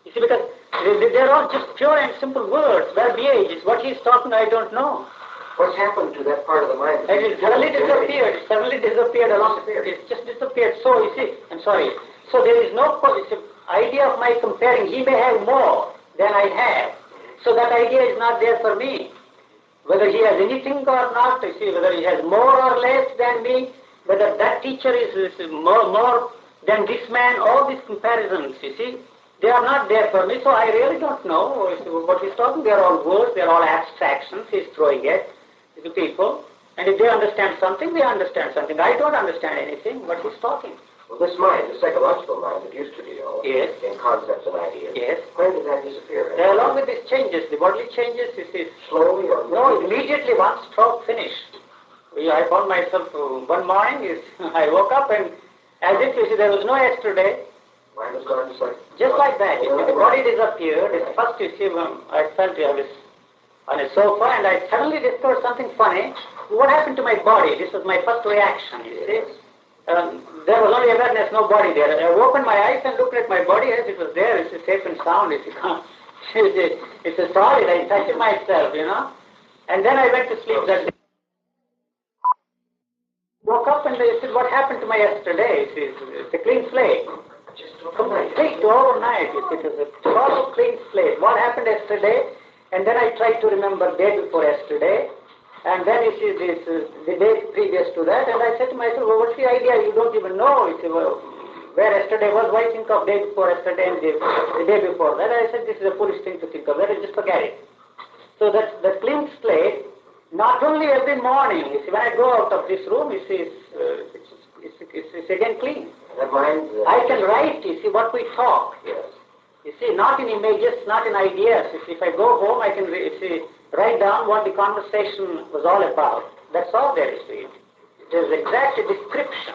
You see, because they're all just pure and simple words, verbiage. What he's talking, I don't know. What's happened to that part of the mind? It suddenly disappeared along. It's just disappeared. So, you see, I'm sorry. So there is no idea of my comparing. He may have more than I have. So that idea is not there for me. Whether he has anything or not, you see, whether he has more or less than me, whether that teacher is more than this man, all these comparisons, you see, they are not there for me, so I really don't know what he's talking. They are all words, they are all abstractions he's throwing at the people. And if they understand something, they understand something. I don't understand anything, what he's talking. Well, this mind, the psychological mind that used to deal yes. in concepts and ideas, yes. when did that disappear? Along with these changes, the bodily changes, you see, slowly or no, immediately one stroke finished. I found myself one morning, I woke up and as if, you see, there was no yesterday. Mine was gone just like that. You see, the body disappeared. First, you see, I felt I was on a sofa and I suddenly discovered something funny. What happened to my body? This was my first reaction, you see. There was only awareness, no body there. I opened my eyes and looked at my body as it was there. It's safe and sound. It's a solid. I touched myself, you know. And then I went to sleep that day. Woke up and they said, what happened to my yesterday? It's a clean slate. Complete overnight. It was a total clean slate. What happened yesterday? And then I tried to remember day before yesterday. And then you see the day previous to that. And I said to myself, well, what's the idea? You don't even know. You see, well, where yesterday was. Why think of day before yesterday and the day before that? I said, this is a foolish thing to think of. Let us just forget it. So that the clean slate, not only every morning, you see, when I go out of this room, you see, it's again clean. I can write, you see, what we talk. Yes. You see, not in images, not in ideas. If I go home, I can write down what the conversation was all about. That's all there is to it. There's exact description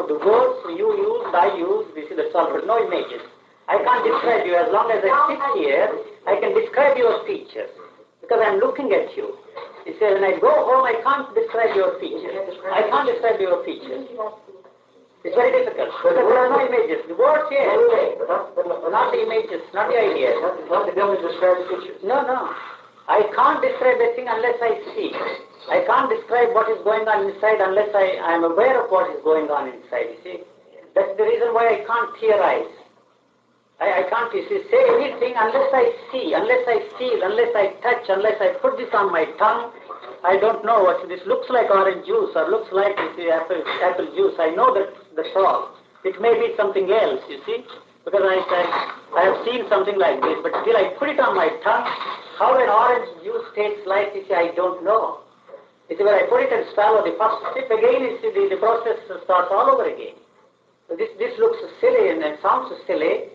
of the words you used, I used. You see, that's all, but no images. I can't describe you. As long as I sit here, I can describe your features because I'm looking at you. You see, when I go home, I can't describe your features. I can't describe your features. It's very difficult because there are no images. The words, yes, but not the images, not the ideas. Not the ability to describe features. No. I can't describe a thing unless I see. I can't describe what is going on inside unless I am aware of what is going on inside. You see, that's the reason why I can't theorize. I can't say anything unless I see, unless I feel, unless I touch, unless I put this on my tongue. I don't know what this looks like. Orange juice or looks like apple juice. I know that's all. It may be something else, you see, because I have seen something like this, but till I put it on my tongue, how an orange juice tastes like, you see, I don't know. You see, when I put it and swallow the first sip again, you see, the process starts all over again. So this looks silly and sounds silly,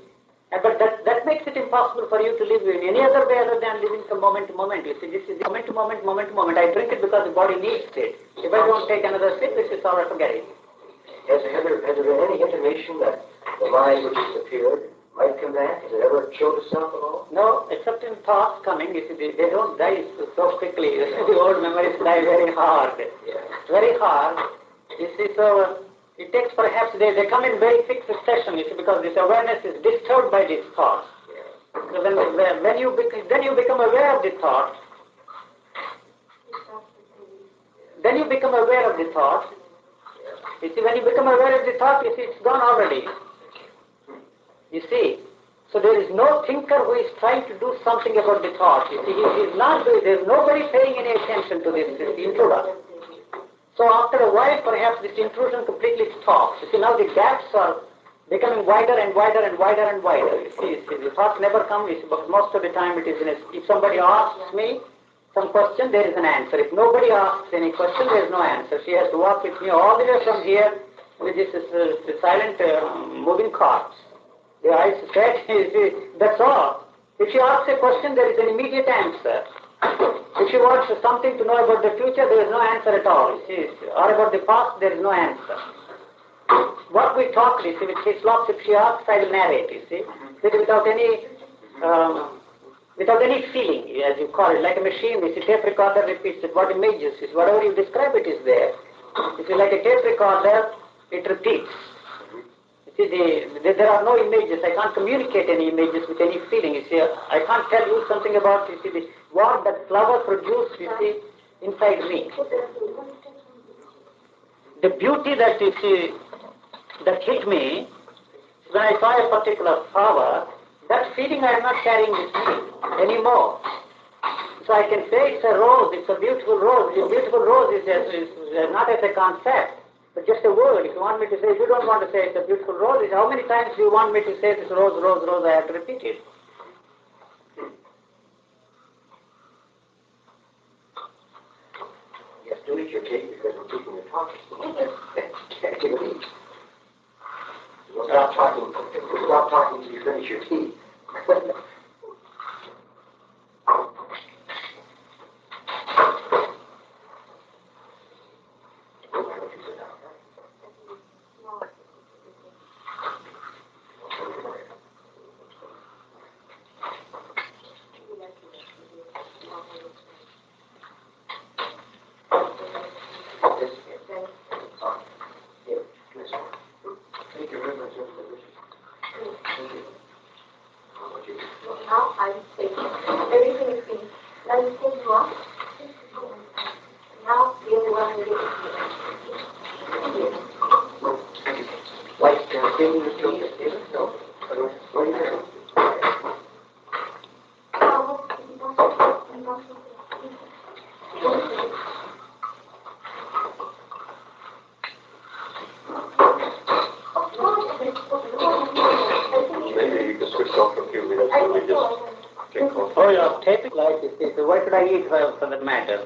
but that makes it impossible for you to live in any other way other than living from moment to moment. You see, this is moment to moment, moment to moment. I drink it because the body needs it. If I don't take another sip, this is all right, forget it. Has there been any intimation that the mind which has appeared might come back? Has it ever showed itself at all? No, except in thoughts coming. You see, they don't die so quickly. The old memories die very hard. Yeah. Very hard. You see, so it takes perhaps, they come in very quick succession, you see, because this awareness is disturbed by these thoughts. So when you become aware of the thought, then you become aware of the thought. You see, when you become aware of the thought, you see, it's gone already. You see, so there is no thinker who is trying to do something about the thought. You see, he is not doing, there is nobody paying any attention to this intruder. So after a while, perhaps this intrusion completely stops. You see, now the gaps are becoming wider and wider and wider and wider. You see, the thoughts never come, you see, but most of the time it is if somebody asks me some question, there is an answer. If nobody asks any question, there is no answer. She has to walk with me all the way from here with this the silent moving corpse. The eyes set, you see, that's all. If she asks a question, there is an immediate answer. If she wants something to know about the future, there is no answer at all. You see, or about the past, there is no answer. What we talk, you see, with his lots, if she asks, I will narrate, you see, without any feeling, as you call it, like a machine. You see, tape recorder repeats it. What images is whatever you describe, it is there. You see, like a tape recorder, it repeats. You see, there are no images. I can't communicate any images with any feeling. You see, I can't tell you something about, you see, what that flower produced, you see, inside me. The beauty that, you see, that hit me, when I saw a particular flower, that feeling I am not carrying with me anymore. So I can say it's a rose, it's a beautiful rose. The beautiful rose is not as a concept, but just a word. If you want me to say, if you don't want to say it's a beautiful rose, how many times do you want me to say this rose, rose, rose? I have to repeat it. Yes, do eat your cake because we're keeping you talking. Can't take a leave. Stop talking till you finish your tea. Now I'm saying everything is finished. Now you say you are. Now the only one who Like taking the cake, no? What do you think? Maybe you can switch off for a few minutes and we just take off. Oh, you're taping like this. So why should I eat for that matter?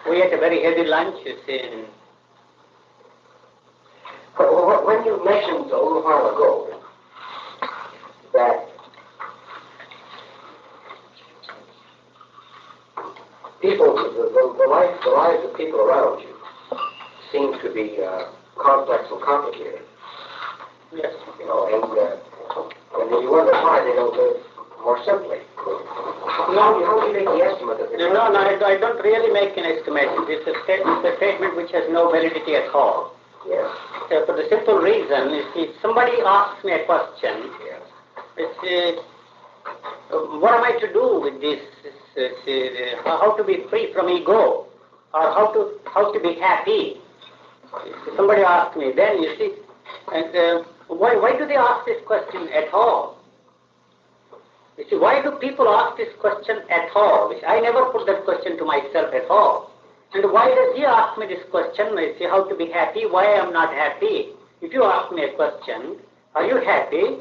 We ate a very heavy lunch, you see. And When you mentioned a little while ago the lives of people around you seem to be complex and complicated. Yes. You know, and you wonder why they don't live more simply. How do you make the estimate that they're No, I don't really make an estimation. It's a statement which has no validity at all. Yes. For the simple reason, if somebody asks me a question, Yes. it's, what am I to do with this? How to be free from ego, or how to be happy? If somebody asks me, then you see, and why do they ask this question at all? You see, why do people ask this question at all? I never put that question to myself at all. And why does he ask me this question? You see, how to be happy? Why I am not happy? If you ask me a question, are you happy?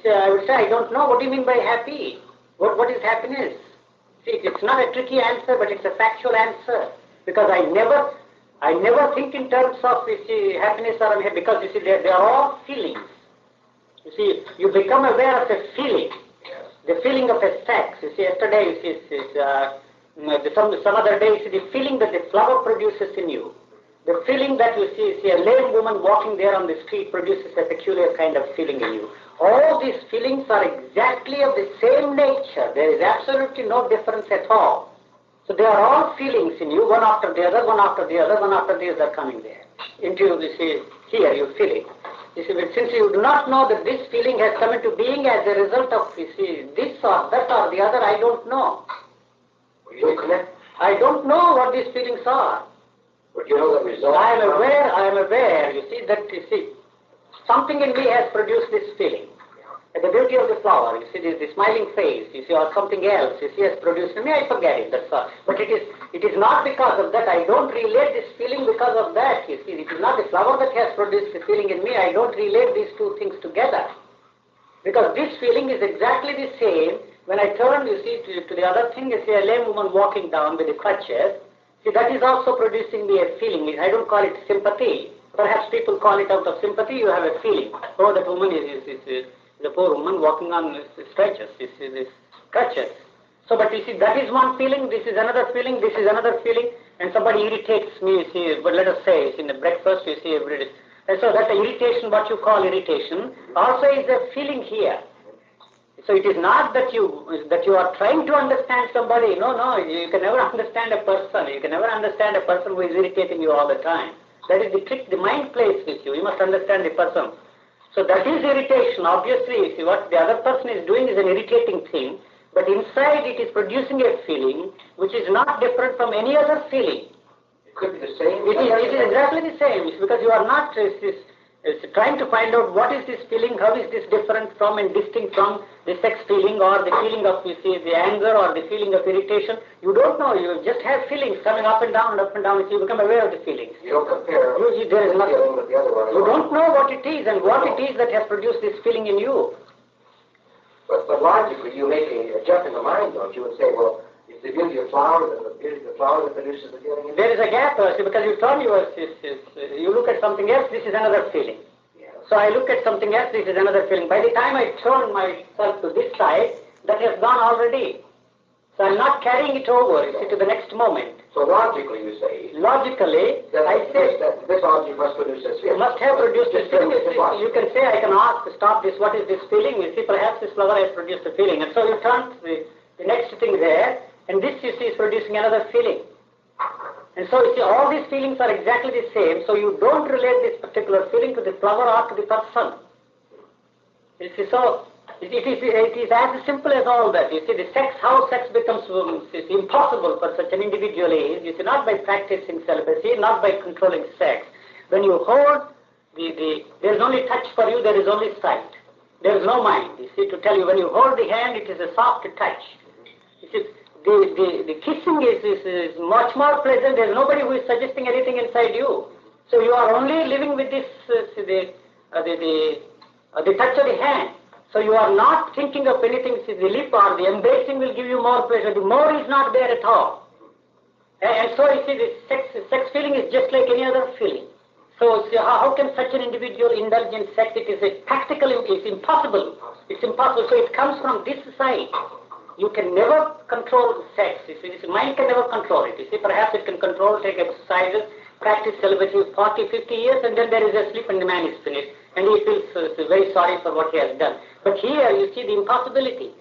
I would say, I don't know. What do you mean by happy? What is happiness? See, it's not a tricky answer, but it's a factual answer. Because I never think in terms of, you see, happiness or unhappy, because you see, they are all feelings. You see, you become aware of a feeling, the feeling of a sex. You see, yesterday, you see, some other day, you see, the feeling that the flower produces in you. The feeling that you see a lame woman walking there on the street produces a peculiar kind of feeling in you. All these feelings are exactly of the same nature. There is absolutely no difference at all. So they are all feelings in you, one after the other, one after the other, one after the other coming there. Into you see, here you feel it. You see, but since you do not know that this feeling has come into being as a result of, you see, this or that or the other, I don't know. You don't connect. I don't know what these feelings are. But you know the result. I am aware, you see, that, you see, something in me has produced this feeling. And the beauty of the flower, you see, the smiling face, you see, or something else, you see, has produced in me, I forget it, that's all. But it is not because of that, I don't relate this feeling because of that, you see. It is not the flower that has produced the feeling in me, I don't relate these two things together. Because this feeling is exactly the same. When I turn, you see, to the other thing, you see a lame woman walking down with the crutches, see, that is also producing me a feeling. I don't call it sympathy. Perhaps people call it out of sympathy, you have a feeling. Oh, that woman is the poor woman walking on stretchers, you see, this crutches. So, but you see, that is one feeling, this is another feeling, this is another feeling, and somebody irritates me, you see, but let us say, in the breakfast, you see, every day. And so that irritation, what you call irritation, also is a feeling here. So it is not that you are trying to understand somebody. No, you can never understand a person. You can never understand a person who is irritating you all the time. That is the trick the mind plays with you. You must understand the person. So that is irritation. Obviously, you see, what the other person is doing is an irritating thing, but inside it is producing a feeling which is not different from any other feeling. It could be the same. It is exactly the same. It's because you are not trying to find out what is this feeling, how is this different from and distinct from the sex feeling or the feeling of, you see, the anger or the feeling of irritation. You don't know. You just have feelings coming up and down, so you become aware of the feelings. You don't compare there is nothing. feeling with the other one. You don't know what it is and what it is that has produced this feeling in you. But logically, you make a jump in the mind, don't you, and say, well, it's the beauty of flowers and the beauty of the flower that produces the feeling in you. There is a gap, see, because you told you look at something else, this is another feeling. Yeah. So I look at something else, this is another feeling. By the time I turn myself to this side, that has gone already. So I'm not carrying it over, you see, to the next moment. So logically, you say, logically, I say, that this object must produce this feeling. must have produced this feeling. You can say, I can ask, stop this, what is this feeling? You see, perhaps this flower has produced a feeling. And so you turn the next thing there, and this, you see, is producing another feeling. And so, you see, all these feelings are exactly the same, so you don't relate this particular feeling to the flower or to the person. You see, so, it is as simple as all that. You see, how sex becomes impossible for such an individual is, you see, not by practicing celibacy, not by controlling sex. When you hold, there is only touch for you, there is only sight. There is no mind. You see, to tell you, when you hold the hand, it is a soft touch. You see, the kissing is much more pleasant. There is nobody who is suggesting anything inside you. So you are only living with this, the touch of the hand. So you are not thinking of anything. The lip or the embracing will give you more pleasure. The more is not there at all. And so you see, the sex feeling is just like any other feeling. So see, how can such an individual indulge in sex? It is it's impossible. It's impossible. So it comes from this side. you can never control sex. You see, mind can never control it. You see, perhaps it can control, take exercises, practice celibacy 40, 50 years, and then there is a sleep and the man is finished. And he feels very sorry for what he has done. But here you see the impossibility.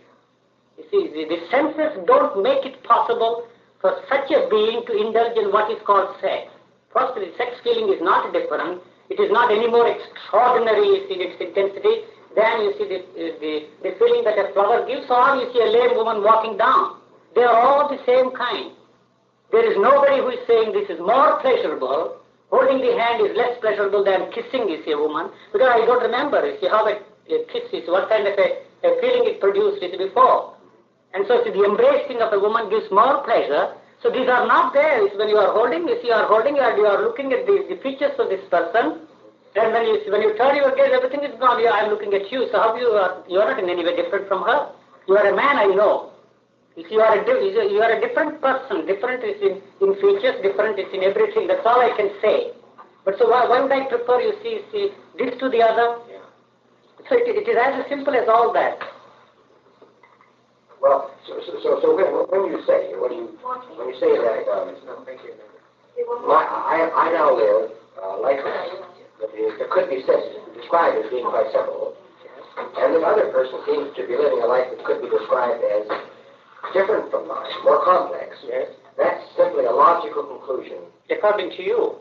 You see, the senses don't make it possible for such a being to indulge in what is called sex. First, the sex feeling is not different. It is not any more extraordinary in its intensity than you see the feeling that a flower gives, or you see a lame woman walking down. They are all the same kind. There is nobody who is saying this is more pleasurable. Holding the hand is less pleasurable than kissing, you see, a woman. Because I don't remember, you see, how a kiss is, what kind of a feeling it produced before. And so, see, the embracing of a woman gives more pleasure. So these are not there. It's when you are holding, you see, you are holding, you are looking at the features of this person. And when you turn your gaze, everything is gone. I am looking at you. So how you are not in any way different from her. You are a man, I know. You see, you are a different person. Different is in features, different is in everything. That's all I can say. But so why would I prefer, you see this to the other? Yeah. So it is as simple as all that. Well, so when you say that, I now live life that could be described as being quite simple, and this other person seems to be living a life that could be described as different from mine, more complex. Yes. That's simply a logical conclusion. According to you,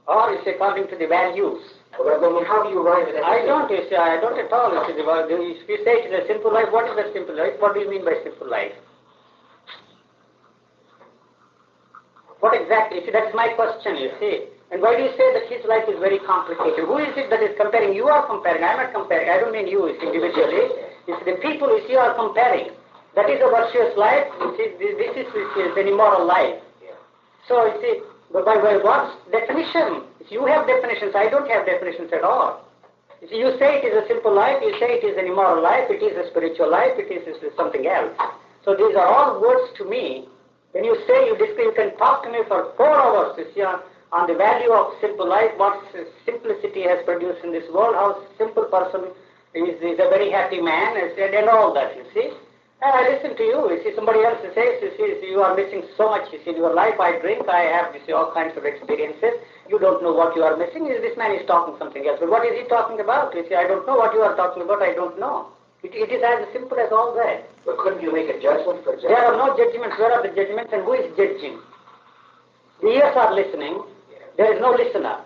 or it's according to the values. Well, I mean, how do you arrive at that? I don't at all. If you say it is a simple life, what is a simple life? What do you mean by simple life? What exactly? You see, that's my question, you see. And why do you say that his life is very complicated? Who is it that is comparing? You are comparing. I'm not comparing. I don't mean you, it's individually. It's the people you see are comparing. That is a virtuous life. You see, this is an immoral life. So, you see, by what definition? You have definitions. I don't have definitions at all. You say it is a simple life. You say it is an immoral life. It is a spiritual life. It is something else. So these are all words to me. When you say you can talk to me for 4 hours. You see, on the value of simple life, what simplicity has produced in this world, how simple person is a very happy man, and all that. You see. And I listen to you. You see, somebody else says, you see, you are missing so much. You see, in your life, I drink, I have, you see, all kinds of experiences. You don't know what you are missing. This man is talking something else. But what is he talking about? You see, I don't know what you are talking about. I don't know. It is as simple as all that. But couldn't you make a judgment, for example? There are no judgments. Where are the judgments and who is judging? The ears are listening. There is no listener.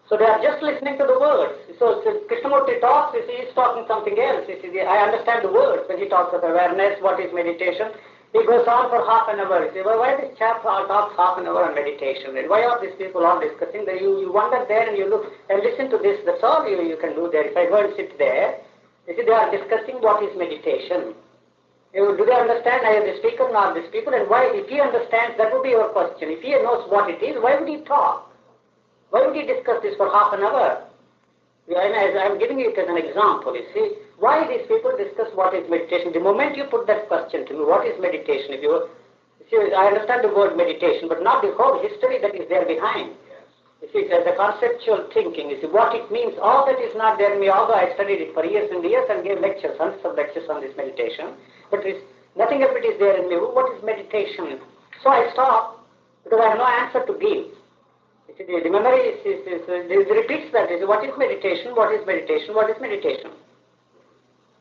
So they are just listening to the words. So Krishnamurti talks, you see, he's talking something else. You see, I understand the words when he talks of awareness, what is meditation. He goes on for half an hour. You see, well, why this chap talks half an hour on meditation? And why are these people all discussing? You wander there and you look and listen to this. That's all you can do there. If I go and sit there, you see, they are discussing what is meditation. Do they understand either the speaker nor these people? And why, if he understands, that would be your question. If he knows what it is, why would he talk? Why would he discuss this for half an hour? I'm giving it as an example, you see. Why these people discuss what is meditation? The moment you put that question to me, what is meditation? You see, I understand the word meditation, but not the whole history that is there behind. You see, as a conceptual thinking, you see, what it means, all that is not there in me, although I studied it for years and years and gave lectures, hundreds of lectures on this meditation, but nothing of it is there in me. What is meditation? So I stop, because I have no answer to give. The memory repeats that. What is meditation? What is meditation? What is meditation?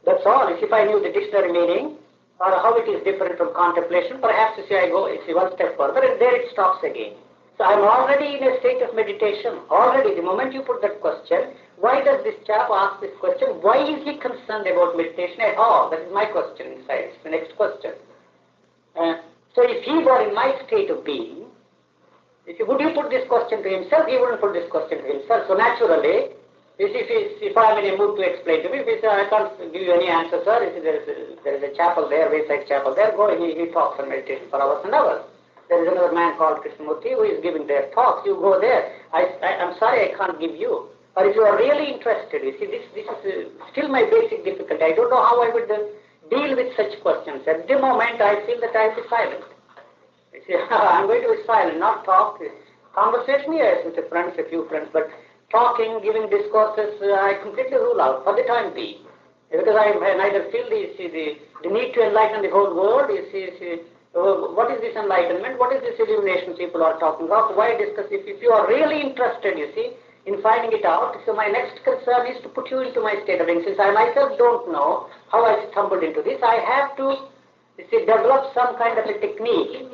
That's all. If I knew the dictionary meaning or how it is different from contemplation, perhaps I go one step further and there it stops again. So I'm already in a state of meditation. Already, the moment you put that question, why does this chap ask this question? Why is he concerned about meditation at all? That is my question inside. It's the next question. So if he were in my state of being, would he put this question to himself? He wouldn't put this question to himself. So naturally, if I'm in a mood to explain to me, if he says, I can't give you any answer, sir. There is a chapel there, Wayside Chapel there. Go, he talks on meditation for hours and hours. There is another man called Krishnamurti who is giving their talks. You go there. I'm sorry, I can't give you. Or if you are really interested, you see, this is still my basic difficulty. I don't know how I would deal with such questions. At the moment, I feel that I will be silent. You see, I'm going to be silent, not talk. Conversation, yes, with a few friends, but talking, giving discourses, I completely rule out for the time being. Because I neither feel the need to enlighten the whole world. What is this enlightenment? What is this illumination people are talking about? Why discuss it? If you are really interested, in finding it out, so my next concern is to put you into my state of being. Since I myself don't know how I stumbled into this, I have to, develop some kind of a technique.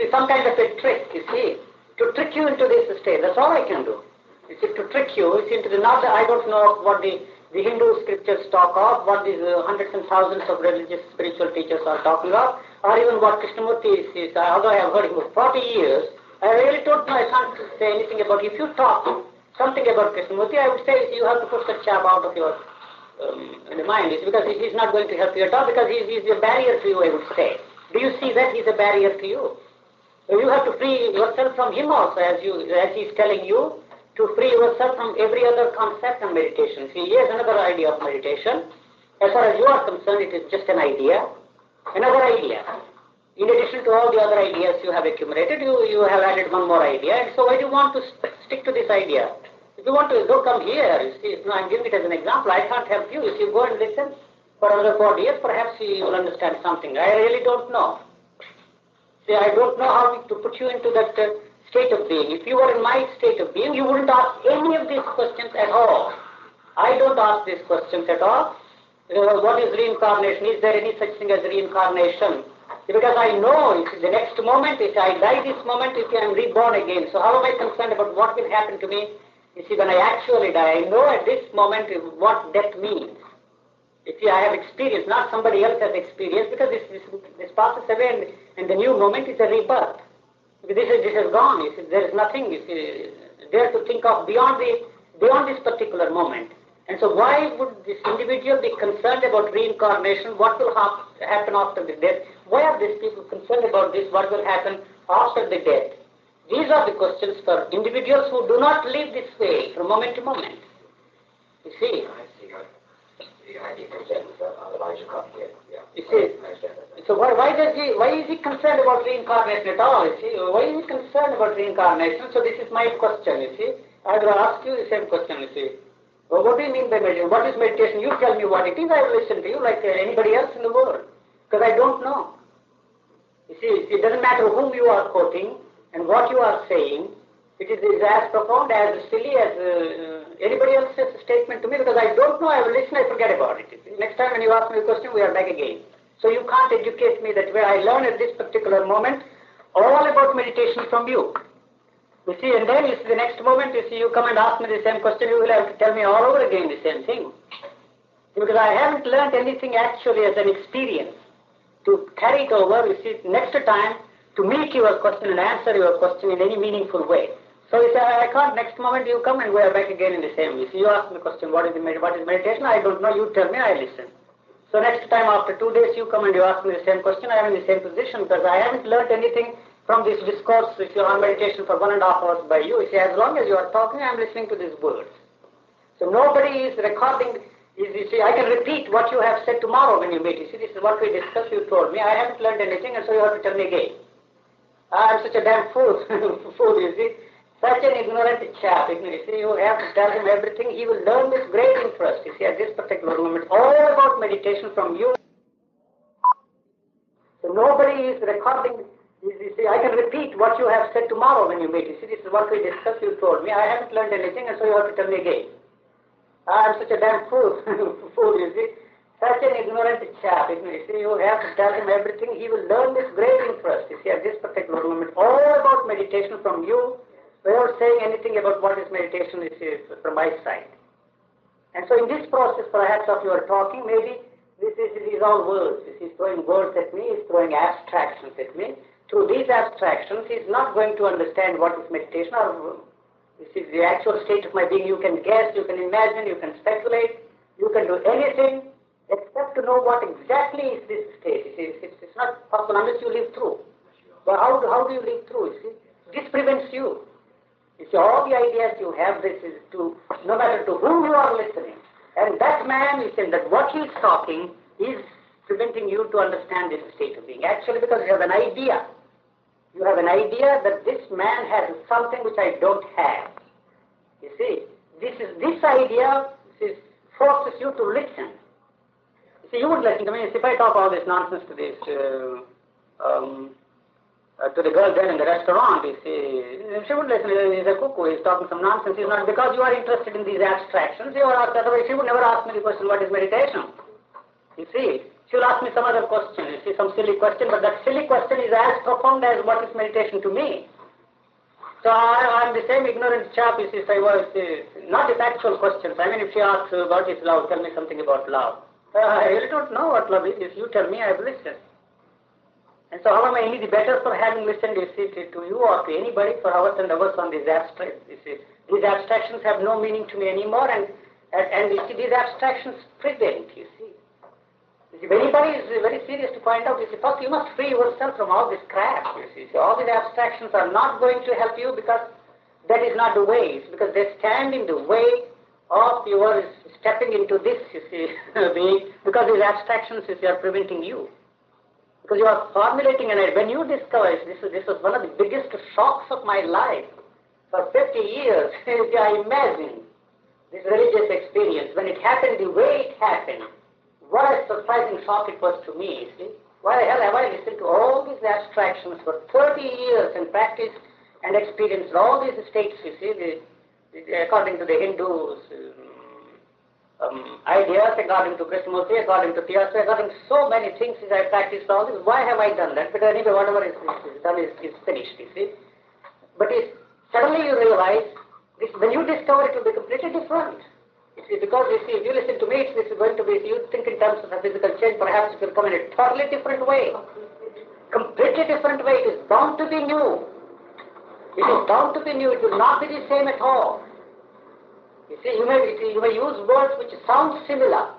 Some kind of a trick, to trick you into this state. That's all I can do. To trick you, into the not. I don't know what the Hindu scriptures talk of, what these hundreds and thousands of religious spiritual teachers are talking of, or even what Krishnamurti is. Although I have heard him for 40 years, I really don't know. I can't say anything about it. If you talk something about Krishnamurti, I would say you have to push the chap out of your mind. It's because he's not going to help you at all, because he's a barrier to you, I would say. Do you see that he's a barrier to you? So you have to free yourself from him also, as he's telling you, to free yourself from every other concept of meditation. See, here's another idea of meditation. As far as you are concerned, it is just an idea, another idea. In addition to all the other ideas you have accumulated, you have added one more idea. And so why do you want to stick to this idea? If you want to come here, I'm giving it as an example. I can't help you. If you go and listen for another 40 years, perhaps you will understand something. I really don't know. See, I don't know how to put you into that state of being. If you were in my state of being, you wouldn't ask any of these questions at all. I don't ask these questions at all. What is reincarnation? Is there any such thing as reincarnation? Because I know the next moment, if I die this moment, I am reborn again. So how am I concerned about what will happen to me? When I actually die, I know at this moment what death means. I have experience, not somebody else has experience, because this passes away and the new moment is a rebirth. This is gone. There is nothing there to think of beyond this particular moment. And so why would this individual be concerned about reincarnation? What will happen after the death? Why are these people concerned about this? What will happen after the death? These are the questions for individuals who do not live this way from moment to moment. You see? I see. The idea comes in, otherwise you can't get. Yeah. You see? So why is he concerned about reincarnation at all? Why is he concerned about reincarnation? So this is my question. I will ask you the same question. Well, what do you mean by meditation? What is meditation? You tell me what it is. I will listen to you like anybody else in the world, because I don't know. It doesn't matter whom you are quoting and what you are saying. It is as profound, as silly as anybody else's statement to me, because I don't know. I will listen. I forget about it. Next time when you ask me a question, we are back again. So you can't educate me that way. I learn at this particular moment all about meditation from you. And then the next moment, you come and ask me the same question, you will have to tell me all over again the same thing. Because I haven't learned anything actually as an experience to carry it over, next time to meet your question and answer your question in any meaningful way. So I can't, next moment you come and we are back again in the same. You ask me the question, what is meditation? I don't know, you tell me, I listen. So next time after 2 days you come and you ask me the same question, I am in the same position, because I haven't learned anything from this discourse, if you are on meditation for 1.5 hours by you. As long as you are talking, I am listening to these words. So nobody is recording. I can repeat what you have said tomorrow when you meet. This is what we discussed, you told me. I haven't learned anything, and so you have to tell me again. I am such a damn fool, such an ignorant chap. You have to tell him everything. He will learn with great interest, at this particular moment, all about meditation from you. So nobody is recording. I can repeat what you have said tomorrow when you meet. This is what we discussed, you told me. I haven't learned anything, and so you have to tell me again. I am such a damn fool, such an ignorant chap. You have to tell him everything. He will learn with great interest, at this particular moment, all about meditation from you, without saying anything about what is meditation from my side. And so in this process, perhaps, of your talking, maybe these are words. He's throwing words at me, he's throwing abstractions at me. Through these abstractions, he's not going to understand what is meditation, or this is the actual state of my being. You can guess, you can imagine, you can speculate, you can do anything except to know what exactly is this state. It's not possible unless you live through. But how do you live through? This prevents you. All the ideas you have, this is to, no matter to whom you are listening. And that man is saying that what he's talking is preventing you to understand this state of being. Actually, because you have an idea. You have an idea that this man has something which I don't have. This idea is forces you to listen. You see, you would listen to me. If I talk all this nonsense to this, to the girl there in the restaurant, you see, she would listen. He's a cuckoo. He's talking some nonsense. He's not, because you are interested in these abstractions. You are, otherwise she would never ask me the question, what is meditation? You see, she'll ask me some other question. You see, some silly question, but that silly question is as profound as what is meditation to me. So I'm the same ignorant chap, you see, if I was, not the factual questions. I mean, if she asks, what is love, tell me something about love. I really don't know what love is. If you tell me, I will listen. And so how am I any the better for having listened, you see, to you or to anybody for hours and hours on these abstracts? You see, these abstractions have no meaning to me anymore, and you see, these abstractions prevent, you see. If anybody is very serious to find out, you see, first you must free yourself from all this crap, you see. So all these abstractions are not going to help you because that is not the way. It's because they stand in the way of your stepping into this, you see, being, because these abstractions, you see, are preventing you. Because you are formulating, and when you discover, this was one of the biggest shocks of my life. For 50 years, I imagine this religious experience, when it happened the way it happened, what a surprising shock it was to me, you see. Why the hell have I listened to all these abstractions for 30 years and practiced and experienced all these states, you see, according to the Hindus, ideas, according to Krishnamurti, according to theosophy, according to so many things, I practiced all this. Why have I done that? Because anyway, whatever is done is finished, you see. But suddenly you realize, when you discover it will be completely different. Because you see, if you listen to me, it's going to be, if you think in terms of a physical change, perhaps it will come in a totally different way. Completely different way. It is bound to be new. It is bound to be new. It will not be the same at all. You see, you may use words which sound similar.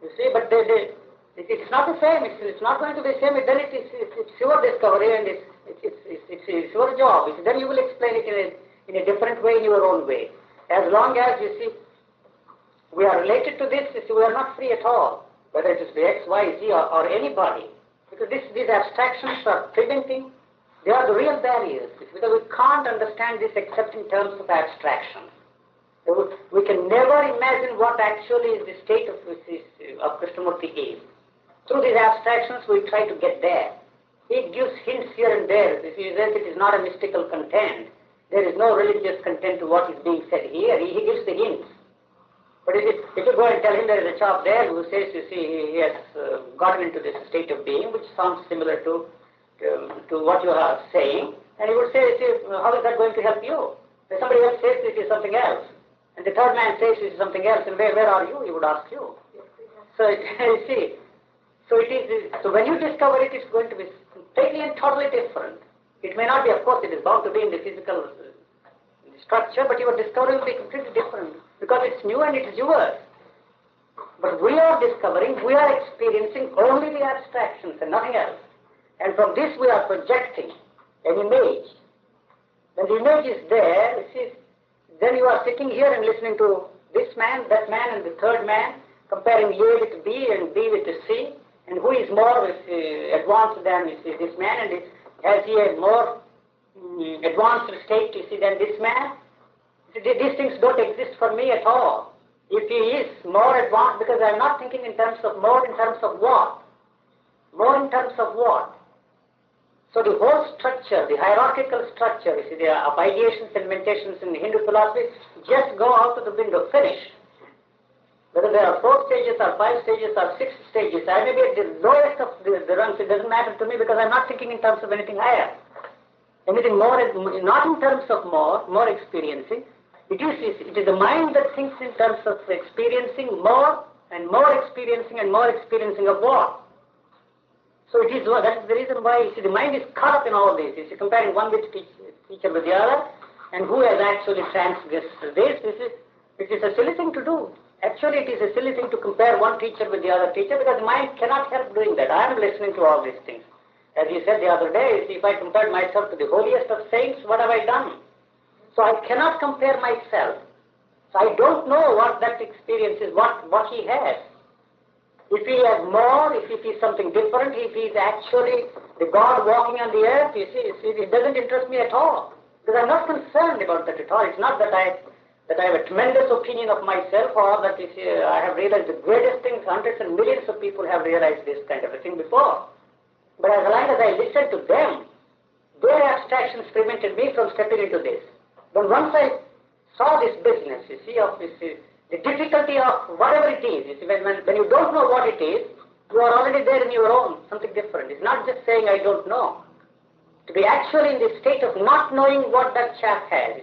You see, but it's not the same. It's not going to be the same. Then it's your discovery and it's your job. Then you will explain it in a different way, in your own way. As long as, you see, we are related to this, we are not free at all, whether it is the X, Y, Z or anybody. Because these abstractions are preventing, they are the real barriers, because we can't understand this except in terms of abstraction. We can never imagine what actually is the state of Krishnamurti is. Through these abstractions we try to get there. He gives hints here and there. It is not a mystical content. There is no religious content to what is being said here. He gives the hints. But if you go and tell him there is a chap there who says, you see, he has gotten into this state of being, which sounds similar to what you are saying, and he would say, see, how is that going to help you? If somebody else says this is something else, and the third man says this is something else, and where are you? He would ask you. So you see, so when you discover it, it's going to be completely and totally different. It may not be, of course, it is bound to be in the physical structure, but your discovery will be completely different because it's new and it's yours. But we are discovering, we are experiencing only the abstractions and nothing else. And from this we are projecting an image. When the image is there, you see, then you are sitting here and listening to this man, that man, and the third man, comparing A with B and B with C, and who is more advanced than this man, and has he a more advanced state, you see, than this man? These things don't exist for me at all. If he is more advanced, because I'm not thinking in terms of more, in terms of what? More in terms of what? So the whole structure, the hierarchical structure, you see, the ideations and meditations in Hindu philosophy, just go out of the window, finished. Whether there are 4 stages or 5 stages or 6 stages, I may be at the lowest of the rungs, it doesn't matter to me because I'm not thinking in terms of anything higher. Anything more, not in terms of more experiencing. It is the mind that thinks in terms of experiencing more and more experiencing and more experiencing of what? So that is the reason why, you see, the mind is caught up in all this. You see, comparing one with teacher with the other, and who has actually transgressed this, it is a silly thing to do. Actually, it is a silly thing to compare one teacher with the other teacher because the mind cannot help doing that. I am listening to all these things. As you said the other day, if I compared myself to the holiest of saints, what have I done? So I cannot compare myself. So I don't know what that experience is, what he has. If he has more, if he is something different, if he is actually the God walking on the earth, you see, it doesn't interest me at all. Because I'm not concerned about that at all. It's not that that I have a tremendous opinion of myself, or that I have realized the greatest things. Hundreds and millions of people have realized this kind of a thing before. But as long as I listened to them, their abstractions prevented me from stepping into this. But once I saw this business, the difficulty of whatever it is, when you don't know what it is, you are already there in your own, something different. It's not just saying I don't know. To be actually in the state of not knowing what that chap has,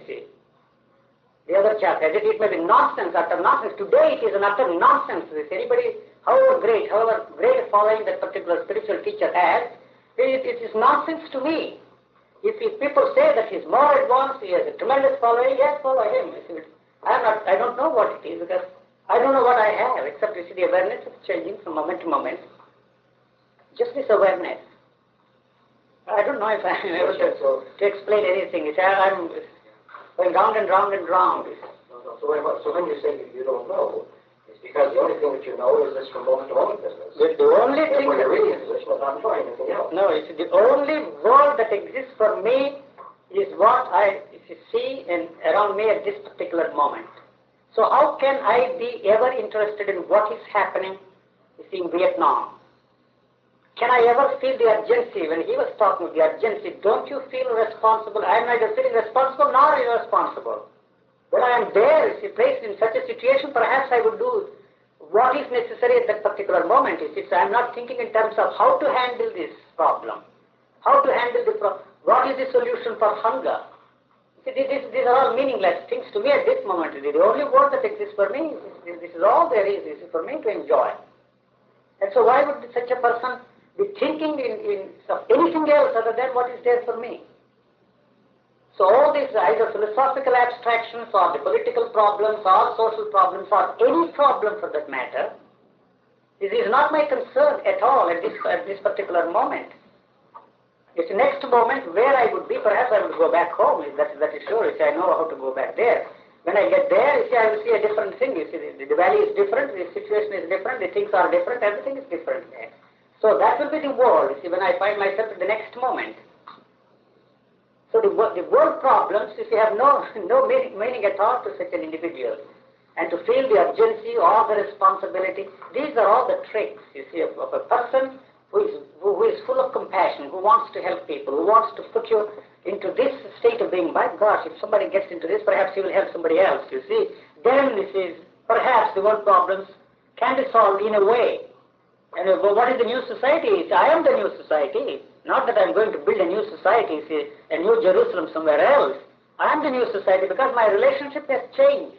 the other chap has it may be nonsense, utter nonsense. Today it is an utter nonsense. Anybody, however great a following that particular spiritual teacher has, it is nonsense to me. If people say that he's more advanced, he has a tremendous following, yes, follow him. I don't know what it is, because I don't know what I have, except the awareness of changing from moment to moment. Just this awareness. I don't know if I'm able to explain anything. I'm going round and round and round. So when you say you don't know, it's because the only thing that you know is this from moment to moment business. The only thing when you're really in a position of not knowing anything else. No, the only world that exists for me is what I see around me at this particular moment. So how can I be ever interested in what is happening in Vietnam? Can I ever feel the urgency? When he was talking of the urgency, don't you feel responsible? I am neither feeling responsible nor irresponsible. When I am there, placed in such a situation, perhaps I would do what is necessary at that particular moment. I am not thinking in terms of how to handle this problem. How to handle what is the solution for hunger? These are all meaningless things to me at this moment. The only word that exists for me, this is all there is. This is for me to enjoy. And so why would such a person be thinking of anything else other than what is there for me? So all these either philosophical abstractions or the political problems or social problems or any problem for that matter, this is not my concern at all at this particular moment. It's the next moment where I would be, perhaps I would go back home, that is sure. I know how to go back there. When I get there, I will see a different thing. The valley is different, the situation is different, the things are different, everything is different there. So that will be the world, when I find myself at the next moment. So the world problems, have no meaning at all to such an individual. And to feel the urgency or the responsibility, these are all the tricks, of a person who is full of compassion, who wants to help people, who wants to put you into this state of being, my gosh, if somebody gets into this, perhaps he will help somebody else, Then perhaps the world problems can be solved in a way. And what is the new society? I am the new society. Not that I am going to build a new society, a new Jerusalem somewhere else. I am the new society because my relationship has changed.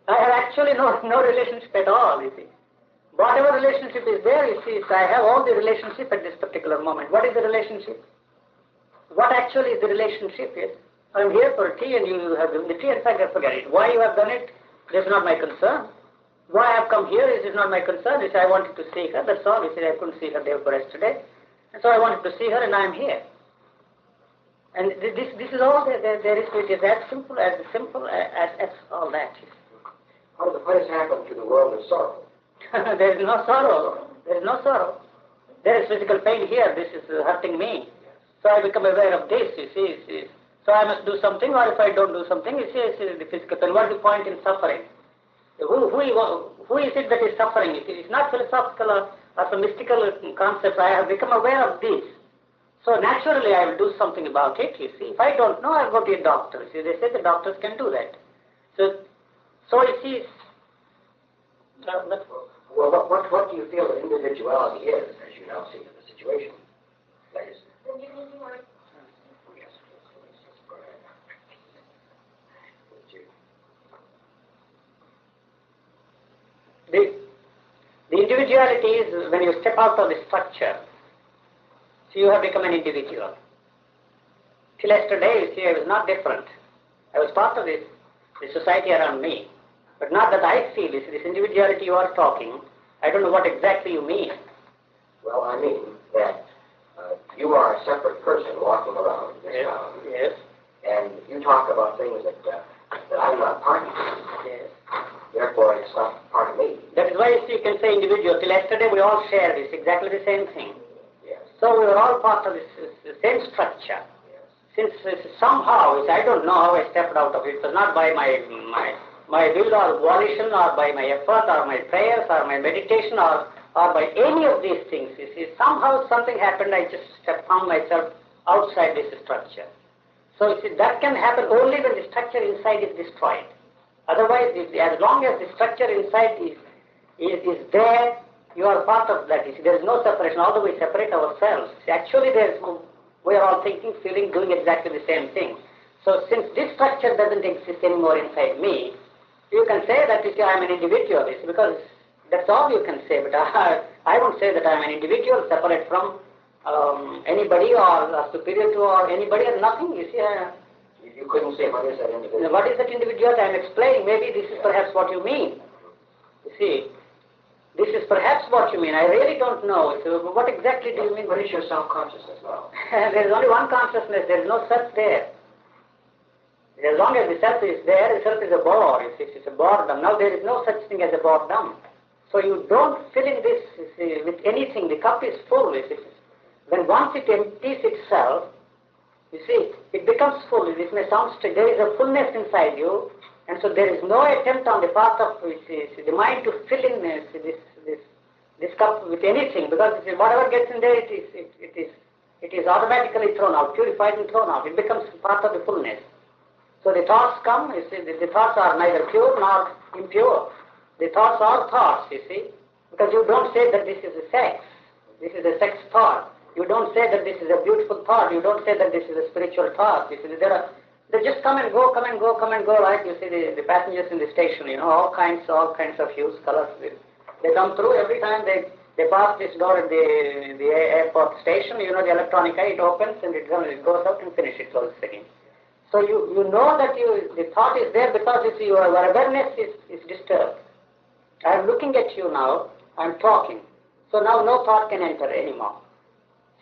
I have actually no relationship at all, Whatever relationship is there, I have all the relationship at this particular moment. What is the relationship? What actually is the relationship? I am here for tea and you have given the tea, in fact I forget it. Why you have done it, that is not my concern. Why I have come here, it is not my concern. I wanted to see her, that's all. I couldn't see her day before yesterday. And so I wanted to see her and I am here. And this is all there is. It is as simple as all that. What has happened to the world of sorrow? There is no sorrow. There is no sorrow. There is physical pain here. This is hurting me. So I become aware of this, So I must do something, or if I don't do something, the physical pain. What is the point in suffering? Who is it that is suffering? It is not philosophical or some mystical concept. I have become aware of this. So naturally I will do something about it, If I don't know, I will go to a doctor. They say the doctors can do that. So it is. Well, what do you feel that individuality is, as you now see the situation? Please. The individuality is when you step out of the structure. So you have become an individual. Till yesterday, I was not different. I was part of the society around me. But not that I feel this individuality you are talking. I don't know what exactly you mean. Well, I mean that you are a separate person walking around this town. Yes. And you talk about things that I'm not part of. Yes. Therefore, it's not part of me. That is why you can say individual. Till yesterday, we all share exactly the same thing. Yes. So we were all part of the same structure. Yes. since somehow, I don't know how I stepped out of it. It was not by my will or volition or by my effort or my prayers or my meditation or by any of these things. You see, somehow something happened. I just found myself outside this structure. So you see, that can happen only when the structure inside is destroyed. Otherwise, as long as the structure inside is there, you are part of that. You see, there is no separation. Although we separate ourselves, see, actually we are all thinking, feeling, doing exactly the same thing. So since this structure doesn't exist anymore inside me, you can say that you see, I am an individual. It's because that's all you can say. But I won't say that I am an individual separate from anybody or superior to or anybody or nothing. You see, you couldn't say what is that individual. what is that individual? I am explaining. Maybe this is perhaps what you mean. You see, this is perhaps what you mean. I really don't know. So what exactly do you mean? What is your self-consciousness now? There is only one consciousness. There is no self there. As long as the self is there, the self is a bore. It's a boredom. Now there is no such thing as a boredom. So you don't fill in this with anything. The cup is full. When once it empties itself, you see, it becomes full. This may sound strange. There is a fullness inside you, and so there is no attempt on the part of the mind to fill in this cup with anything, because whatever gets in there, it is automatically thrown out, purified and thrown out. It becomes part of the fullness. So the thoughts come. You see, the thoughts are neither pure nor impure. The thoughts are thoughts. You see, because you don't say that this is a sex. This is a sex thought. You don't say that this is a beautiful thought. You don't say that this is a spiritual thought. You see, they just come and go, like you see the passengers in the station, all kinds of hues, colors. They come through every time they pass this door at the airport station, the electronic eye, it opens and it goes out and finishes, it closes again. So you know that the thought is there because you see your awareness is disturbed. I am looking at you now, I am talking. So now no thought can enter anymore.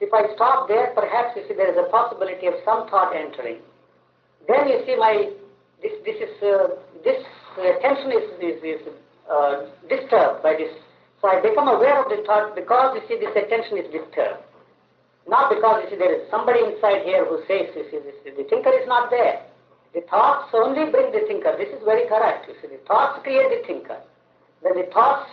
If I stop there, perhaps you see there is a possibility of some thought entering. Then you see this attention is disturbed by this. So I become aware of the thought because you see this attention is disturbed. Not because you see there is somebody inside here who says you see the thinker is not there. The thoughts only bring the thinker. This is very correct. You see the thoughts create the thinker. When the thoughts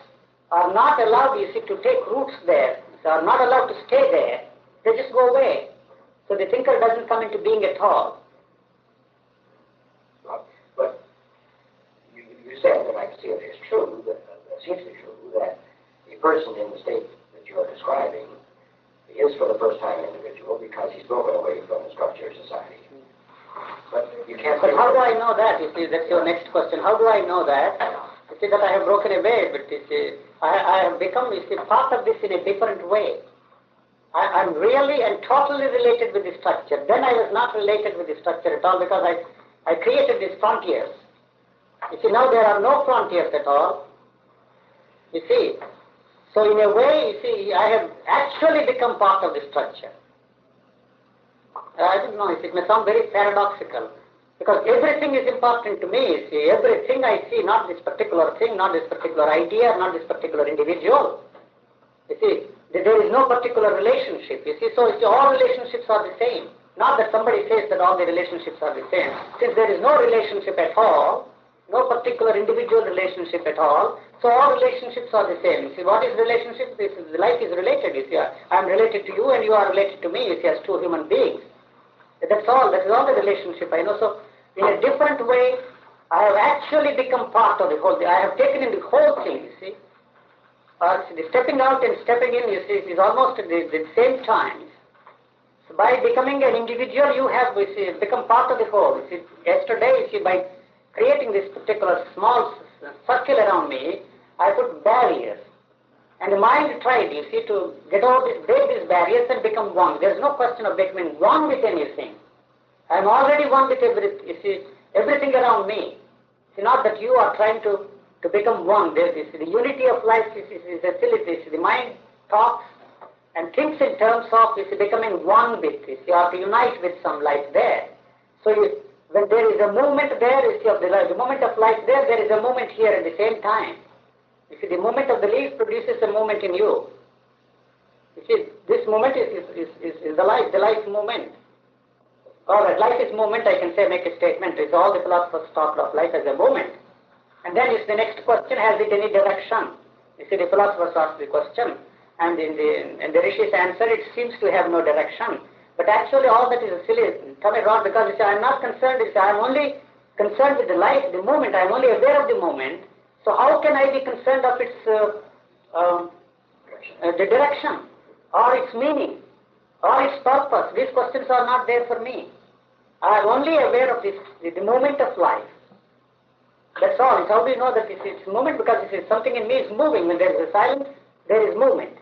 are not allowed, you see, to take roots there, they are not allowed to stay there, they just go away. So the thinker doesn't come into being at all. But you said, and I see it is true, that seems to be true, that a person in the state that you are describing is for the first time an individual because he's broken away from the structure of society. But you can't. But how do I know that? You see, that's your next question. How do I know that? You see that I have broken away, but you see, I have become, you see, part of this in a different way. I'm really and totally related with the structure. Then I was not related with the structure at all because I created these frontiers. You see, now there are no frontiers at all. You see, so in a way, you see, I have actually become part of the structure. I don't know, it may sound very paradoxical. Because everything is important to me, you see. Everything I see, not this particular thing, not this particular idea, not this particular individual. You see, there is no particular relationship, you see. So all relationships are the same. Not that somebody says that all the relationships are the same. Since there is no relationship at all, no particular individual relationship at all, so all relationships are the same. You see, what is relationship? Life is related, you see. I am related to you and you are related to me, you see, as two human beings. That's all. That is all the relationship, I know. So, in a different way, I have actually become part of the whole thing. I have taken in the whole thing, you see. The stepping out and stepping in, you see, is almost at the same time. So by becoming an individual, you have become part of the whole. You see, yesterday, you see, by creating this particular small circle around me, I put barriers. And the mind tried, you see, to get over break these barriers and become one. There is no question of becoming one with anything. I am already one with everything around me. It's not that you are trying to become one. There is the unity of life is a facility. The mind talks and thinks in terms of becoming one with this. You have to unite with some life there. So when there is a movement there, you see, of the moment of life there is a movement here at the same time. You see, the movement of the leaf produces a movement in you. You see, this movement is the life movement. All right, life is moment, I can say, make a statement. Is all the philosophers talk of life as a moment. And then is the next question, has it any direction? You see, the philosophers ask the question, and in the Rishi's answer, it seems to have no direction. But actually all that is a silly, come wrong, because you see, I'm not concerned, you see, I'm only concerned with the life, the moment, I'm only aware of the moment. So how can I be concerned of its the direction, or its meaning, or its purpose? These questions are not there for me. I am only aware of this, the moment of life. That's all. It's how do you know that it's movement? Because it is something in me is moving. When there is a silence, there is movement.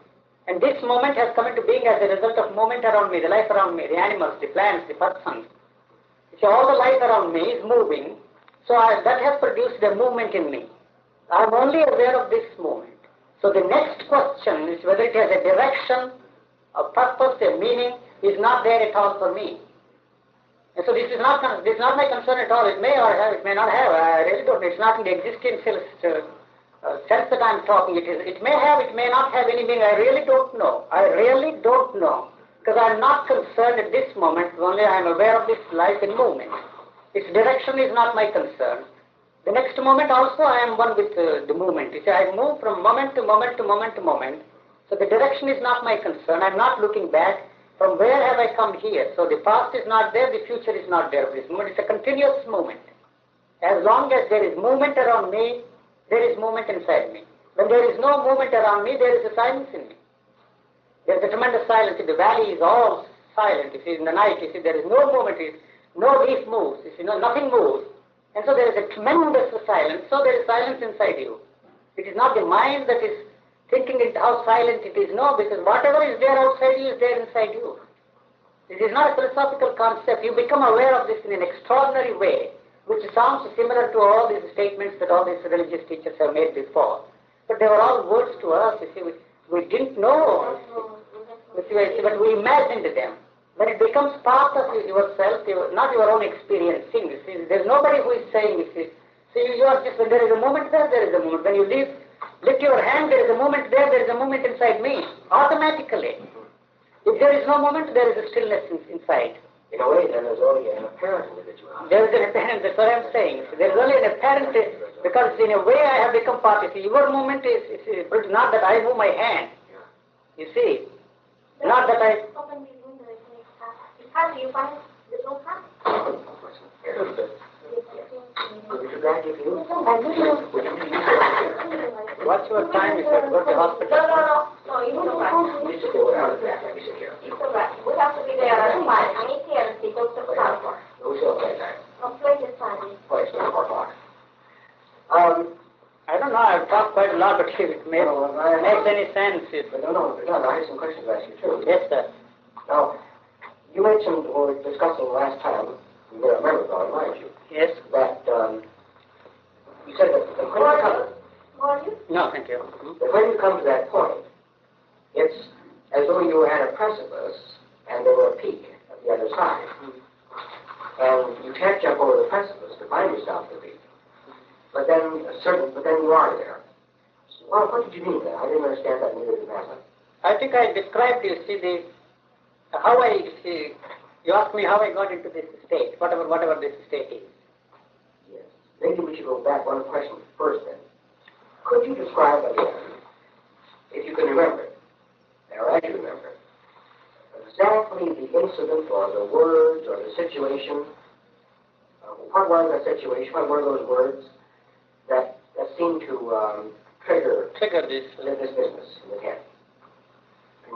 And this moment has come into being as a result of movement around me, the life around me, the animals, the plants, the persons. So all the life around me is moving. So that has produced a movement in me. I am only aware of this movement. So the next question is whether it has a direction, a purpose, a meaning, is not there at all for me. And so this is not my concern at all. It may or have, it may not have. I really don't. It's not in the existentialist sense that I'm talking. It may have, it may not have any meaning. I really don't know. I really don't know. Because I'm not concerned at this moment. Only I'm aware of this life in movement. Its direction is not my concern. The next moment also I am one with the movement. You see, I move from moment to moment to moment to moment. So the direction is not my concern. I'm not looking back. From where have I come here? So the past is not there, the future is not there. This moment is a continuous movement. As long as there is movement around me, there is movement inside me. When there is no movement around me, there is a silence in me. There is a tremendous silence. The valley is all silent. You see, in the night, you see, there is no movement. No leaf moves. You see, nothing moves. And so there is a tremendous silence. So there is silence inside you. It is not the mind that is thinking it how silent it is. No, because whatever is there outside you is there inside you. It is not a philosophical concept. You become aware of this in an extraordinary way, which sounds similar to all these statements that all these religious teachers have made before. But they were all words to us. You see, we didn't know, but we imagined them. When it becomes part of yourself, not your own experiencing. You see, there's nobody who is saying, you see. So you are just, when there is a moment there is a moment. When you lift your hand, there is a moment there is a moment inside me, automatically. If there is no moment, there is a stillness inside. In a way, then there's only an apparent individuality. There is an apparent, that's what I'm saying. There is only an apparent, because in a way I have become part. You see, your movement is not that I move my hand. You see, not that I... How do you find the no What's your time? You said go to hospital. No, you don't have. You should go out of that. You should hear. We have to be there at 5. I need to see Dr. Clark. We shall play time. I'll play this time. Play 4 o'clock. I don't know, I've talked quite a lot, but if it makes any sense. No, I have some questions to ask you too. Yes, sir. Now, you mentioned, when we were discussing last time, you may remember, though, mind you, Yes. that you said that when you come, No, thank you. that when you come to that point, it's as though you were at a precipice and there were a peak at the other side. And you can't jump over the precipice to find yourself at the peak. But then you are there. So, well, what did you mean there? I didn't understand that neither did Matt. I think I described, you see, you asked me how I got into this state, whatever this state is. Yes. Maybe we should go back one question first then. Could you describe again, if you can remember it, or as you remember it, exactly the incident or the words or the situation? What was that situation? What were those words that seemed to trigger this business in the head?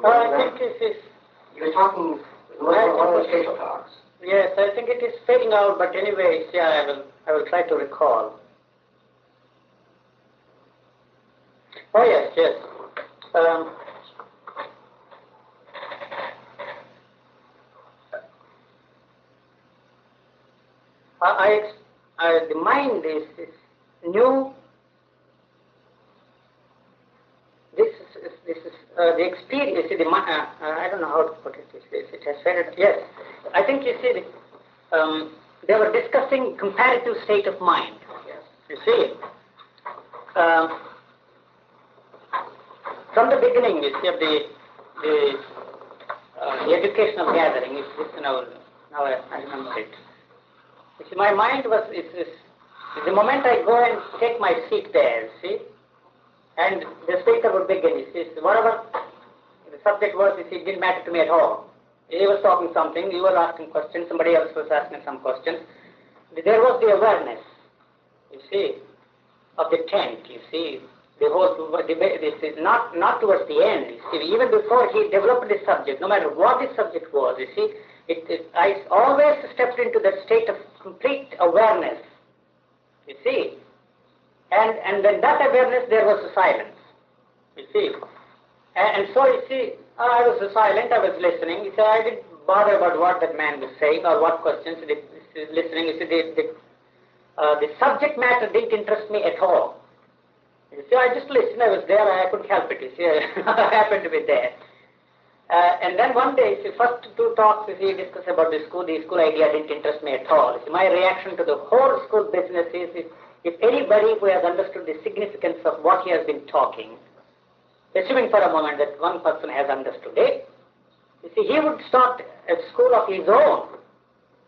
I think this is... You were talking one of those facial talks. Yes, I think it is fading out, but anyway, yeah, I will try to recall. Oh yes. The mind is new. This is the experience. You see, the mind. I don't know how to put it. It has said it. Yes, I think you see. They were discussing comparative state of mind. Yes. You see, from the beginning, you see, of the educational gathering, Now I remember it. You see, my mind was, the moment I go and take my seat there, see, and the speaker would begin, you see, whatever the subject was, you see, it didn't matter to me at all. He was talking something, you were asking questions, somebody else was asking some questions. There was the awareness, you see, of the tent, you see, the whole debate, this is not towards the end, you see, even before he developed the subject, no matter what the subject was, you see, I always stepped into that state of complete awareness, you see, and then that awareness, there was a silence, you see, and so you see, I was silent, I was listening, you see, I didn't bother about what that man was saying or what questions he was listening, you see, the subject matter didn't interest me at all, you see, I just listened, I was there, I couldn't help it, you see, I happened to be there. And then one day, see, first two talks, he discussed about the school idea didn't interest me at all. See, my reaction to the whole school business is, if anybody who has understood the significance of what he has been talking, assuming for a moment that one person has understood it, you see, he would start a school of his own.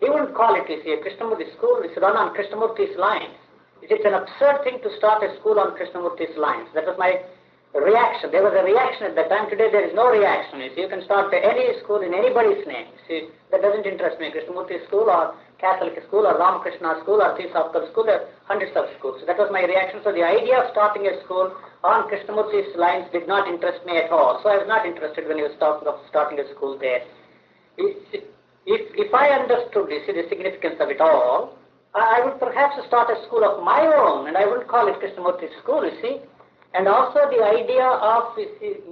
He wouldn't call it, you see, a Krishnamurti school. It's run on Krishnamurti's lines. It's an absurd thing to start a school on Krishnamurti's lines. That was my reaction. There was a reaction at that time. Today there is no reaction. You see, you can start any school in anybody's name. You see, that doesn't interest me. Krishnamurti school or Catholic school or Ramakrishna school or Theosophical school, there are hundreds of schools. So that was my reaction. So the idea of starting a school on Krishnamurti's lines did not interest me at all. So I was not interested when he was talking of starting a school there. If I understood this, the significance of it all, I would perhaps start a school of my own, and I wouldn't call it Krishnamurti school, you see. And also the idea of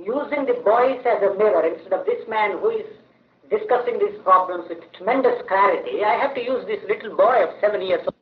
using the boys as a mirror, instead of this man who is discussing these problems with tremendous clarity, I have to use this little boy of 7 years old.